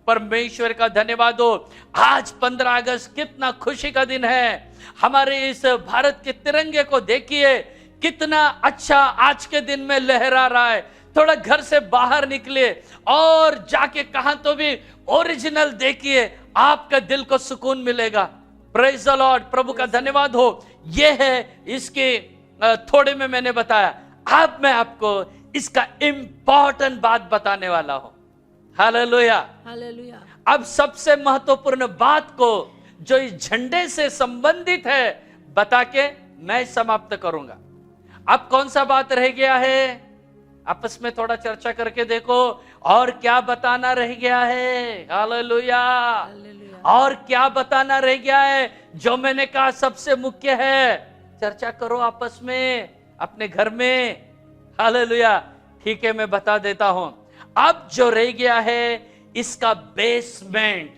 परमेश्वर का धन्यवाद हो। आज 15 अगस्त कितना खुशी का दिन है। हमारे इस भारत के तिरंगे को देखिए, कितना अच्छा आज के दिन में लहरा रहा है। थोड़ा घर से बाहर निकलिए और जाके कहां तो भी ओरिजिनल देखिए, आपका दिल को सुकून मिलेगा। Praise the lord. प्रभु का धन्यवाद हो। यह है इसके थोड़े में मैंने बताया। अब मैं आपको इसका इंपॉर्टेंट बात बताने वाला हूं। हालेलुया। Hallelujah. अब सबसे महत्वपूर्ण बात को जो इस झंडे से संबंधित है बता के मैं समाप्त करूंगा। अब कौन सा बात रह गया है? आपस में थोड़ा चर्चा करके देखो, और क्या बताना रह गया है? हालेलुया। Hallelujah. और क्या बताना रह गया है जो मैंने कहा सबसे मुख्य है? चर्चा करो आपस में, अपने घर में। हालेलुया। ठीक है, मैं बता देता हूं। अब जो रह गया है इसका बेसमेंट,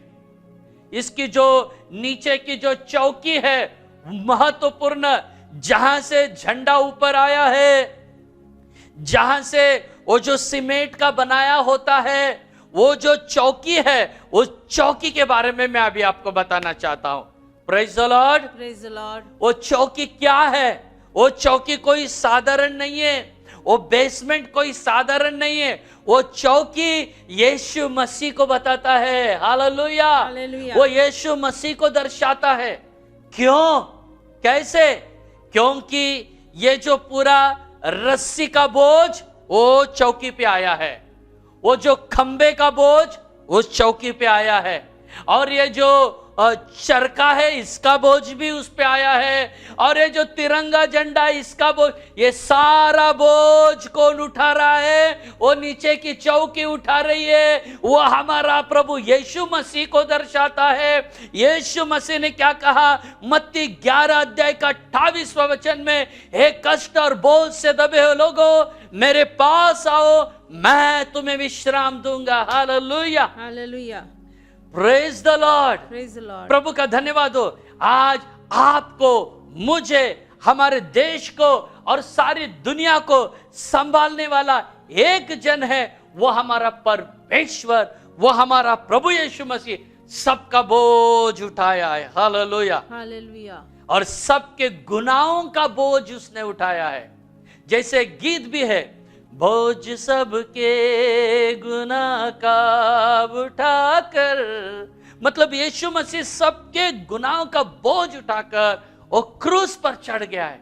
इसकी जो नीचे की जो चौकी है, महत्वपूर्ण, जहां से झंडा ऊपर आया है, जहां से वो जो सीमेंट का बनाया होता है, वो जो चौकी है, उस चौकी के बारे में मैं अभी आपको बताना चाहता हूं। Praise the Lord. Praise the Lord. वो चौकी क्या है? वो चौकी कोई साधारण नहीं है, वो बेसमेंट कोई साधारण नहीं है। वो चौकी यीशु मसीह को बताता है। हालेलुया। हालेलुया। वो यीशु मसीह को दर्शाता है। क्यों? कैसे? क्योंकि ये जो पूरा रस्सी का बोझ वो चौकी पे आया है, वो जो खंबे का बोझ उस चौकी पे आया है, और ये जो चरखा है इसका बोझ भी उस पे आया है, और ये जो तिरंगा झंडा है इसका बोझ, ये सारा बोझ कौन उठा रहा है? वो नीचे की चौकी उठा रही है। वो हमारा प्रभु यीशु मसीह को दर्शाता है। यीशु मसीह ने क्या कहा? मत्ती 11 अध्याय का 28वां वचन में, हे कष्ट और बोझ से दबे हो लोगों, मेरे पास आओ, मैं तुम्हें विश्राम दूंगा। Hallelujah. Hallelujah. Praise the Lord. Praise the Lord. प्रभु का धन्यवाद हो। आज आपको, मुझे, हमारे देश को और सारी दुनिया को संभालने वाला एक जन है, वो हमारा परमेश्वर, वो हमारा प्रभु यीशु मसीह सबका बोझ उठाया है। हालेलुया। Hallelujah. और सबके गुनाहों का बोझ उसने उठाया है। जैसे गीत भी है, बोझ सबके गुनाह का उठाकर, मतलब यीशु मसीह सबके गुनाहों का बोझ उठाकर वो क्रूस पर चढ़ गया है।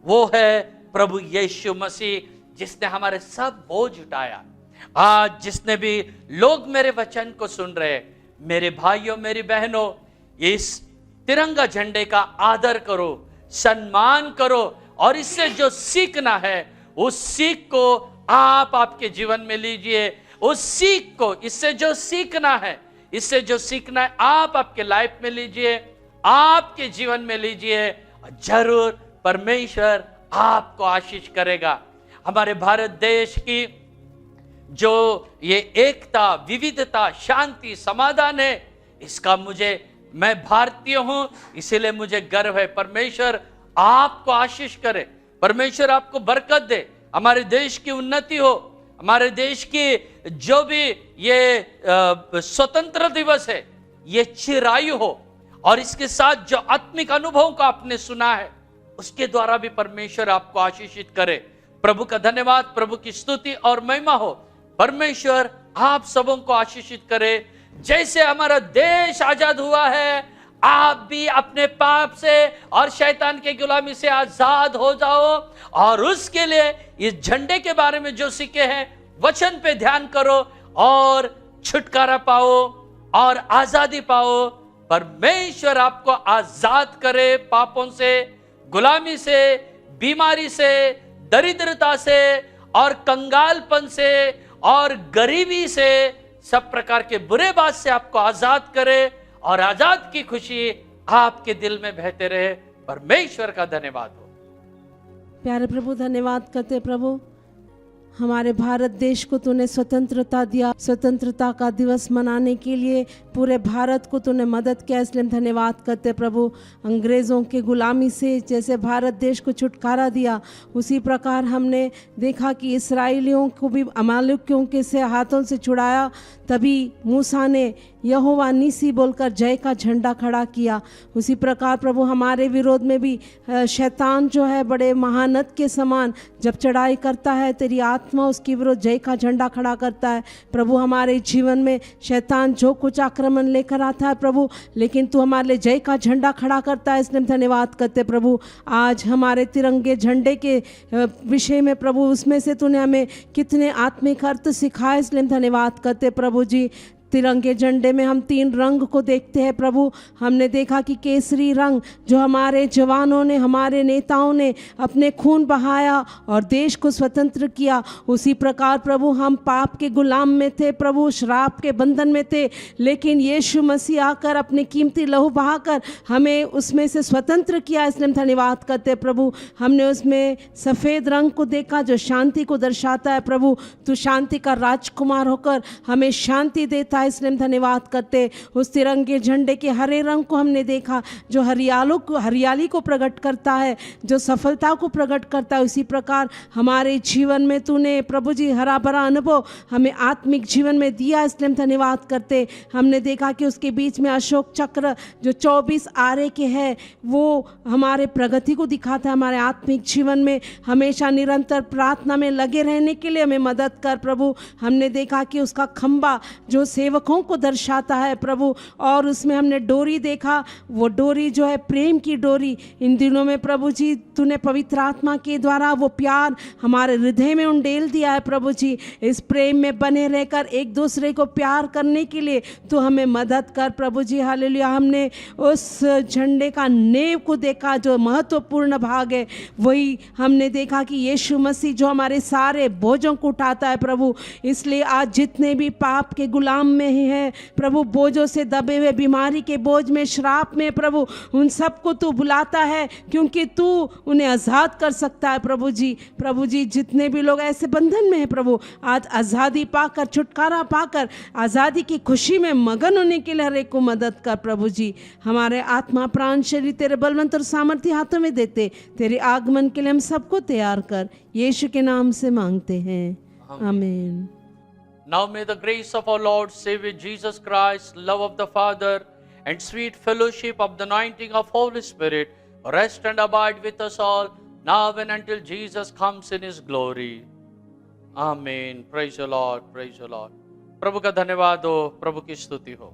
वो है प्रभु यीशु मसीह जिसने हमारे सब बोझ उठाया। आज जिसने भी लोग मेरे वचन को सुन रहे, मेरे भाइयों मेरी बहनों, इस तिरंगा झंडे का आदर करो, सम्मान करो, और इससे जो सीखना है उस सीख को आप आपके जीवन में लीजिए। उस सीख को, इससे जो सीखना है, इससे जो सीखना है आप आपके लाइफ में लीजिए, आपके जीवन में लीजिए, और जरूर परमेश्वर आपको आशीष करेगा। हमारे भारत देश की जो ये एकता, विविधता, शांति, समाधान है, इसका मैं भारतीय हूं, इसीलिए मुझे गर्व है। परमेश्वर आपको आशीष करे, परमेश्वर आपको बरकत दे, हमारे देश की उन्नति हो, हमारे देश की जो भी ये स्वतंत्र दिवस है ये चिरायु हो, और इसके साथ जो आत्मिक अनुभव को आपने सुना है उसके द्वारा भी परमेश्वर आपको आशीषित करे। प्रभु का धन्यवाद, प्रभु की स्तुति और महिमा हो। परमेश्वर आप सबों को आशीषित करे। जैसे हमारा देश आजाद हुआ है, आप भी अपने पाप से और शैतान के गुलामी से आजाद हो जाओ, और उसके लिए इस झंडे के बारे में जो सीखे हैं वचन पे ध्यान करो और छुटकारा पाओ और आजादी पाओ। परमेश्वर आपको आजाद करे पापों से, गुलामी से, बीमारी से, दरिद्रता से और कंगालपन से और गरीबी से, सब प्रकार के बुरे बात से आपको आजाद करे, और आजाद की खुशी आपके दिल में बहते रहे। परमेश्वर का धन्यवाद हो। प्यारे प्रभु, धन्यवाद करते प्रभु, हमारे भारत देश को तूने स्वतंत्रता दिया। स्वतंत्रता का दिवस मनाने के लिए पूरे भारत को तूने मदद किया, इसलिए हम धन्यवाद करते प्रभु। अंग्रेज़ों के गुलामी से जैसे भारत देश को छुटकारा दिया, उसी प्रकार हमने देखा कि इसराइलियों को भी अमालेकियों के से हाथों से छुड़ाया। तभी मूसा ने यहोवा नीसी बोलकर जय का झंडा खड़ा किया। उसी प्रकार प्रभु हमारे विरोध में भी शैतान जो है बड़े महानद के समान जब चढ़ाई करता है, तेरी आत्मा उसके विरोध जय का झंडा खड़ा करता है। प्रभु हमारे जीवन में शैतान जो कुछ आक्रमण लेकर आता है प्रभु, लेकिन तू हमारे लिए जय का झंडा खड़ा करता है, इसलिए हम धन्यवाद करते प्रभु। आज हमारे तिरंगे झंडे के विषय में प्रभु, उसमें से तूने हमें कितने आत्मिक अर्थ सिखाए, इसलिए हम धन्यवाद करते प्रभु जी। तिरंगे झंडे में हम 3 रंग को देखते हैं प्रभु। हमने देखा कि केसरी रंग जो हमारे जवानों ने, हमारे नेताओं ने अपने खून बहाया और देश को स्वतंत्र किया। उसी प्रकार प्रभु हम पाप के गुलाम में थे प्रभु, श्राप के बंधन में थे, लेकिन यीशु मसीह आकर अपने कीमती लहू बहाकर हमें उसमें से स्वतंत्र किया, इसलिए हम धन्यवाद करते प्रभु। हमने उसमें सफ़ेद रंग को देखा जो शांति को दर्शाता है प्रभु। तू शांति का राजकुमार होकर हमें शांति देता, इसलिए हम धन्यवाद करते। उस तिरंगे झंडे के हरे रंग को हमने देखा जो हरियाली को प्रकट करता है, जो सफलता को प्रकट करता है। उसी प्रकार हमारे जीवन में तूने प्रभु जी हरा भरा अनुभव हमें आत्मिक जीवन में दिया, इसलिए हम धन्यवाद करते। हमने देखा कि उसके बीच में अशोक चक्र जो 24 आरे के है, वो हमारे प्रगति को दिखाता है। हमारे आत्मिक जीवन में हमेशा निरंतर प्रार्थना में लगे रहने के लिए हमें मदद कर प्रभु। हमने देखा कि उसका खंबा जो सेवकों को दर्शाता है प्रभु, और उसमें हमने डोरी देखा, वो डोरी जो है प्रेम की डोरी। इन दिनों में प्रभु जी तूने पवित्र आत्मा के द्वारा वो प्यार हमारे हृदय में उंडेल दिया है प्रभु जी। इस प्रेम में बने रहकर एक दूसरे को प्यार करने के लिए तो हमें मदद कर प्रभु जी। हालेलुया। हमने उस झंडे का नेव को देखा जो महत्वपूर्ण भाग है। वही हमने देखा कि यीशु मसीह जो हमारे सारे बोझों को उठाता है प्रभु। इसलिए आज जितने भी पाप के गुलाम में ही है प्रभु, बोझों से दबे हुए, बीमारी के बोझ में, श्राप में प्रभु, उन सबको तू बुलाता है क्योंकि तू उन्हें आज़ाद कर सकता है प्रभु जी। प्रभु जी जितने भी लोग ऐसे बंधन में हैं प्रभु, आज आज़ादी पाकर, छुटकारा पाकर, आज़ादी की खुशी में मगन होने के लिए हर एक को मदद कर प्रभु जी। हमारे आत्मा, प्राण, शरीर तेरे बलवंत और सामर्थ्य हाथों में देते, तेरे आगमन के लिए हम सबको तैयार कर, यीशु के नाम से मांगते हैं, आमीन। Now may the grace of our Lord Savior Jesus Christ, love of the Father, and sweet fellowship of the anointing of Holy Spirit rest and abide with us all, now and until Jesus comes in His glory. Amen. Praise the Lord. Praise the Lord. प्रभु का धन्यवाद हो, प्रभु की स्तुति हो।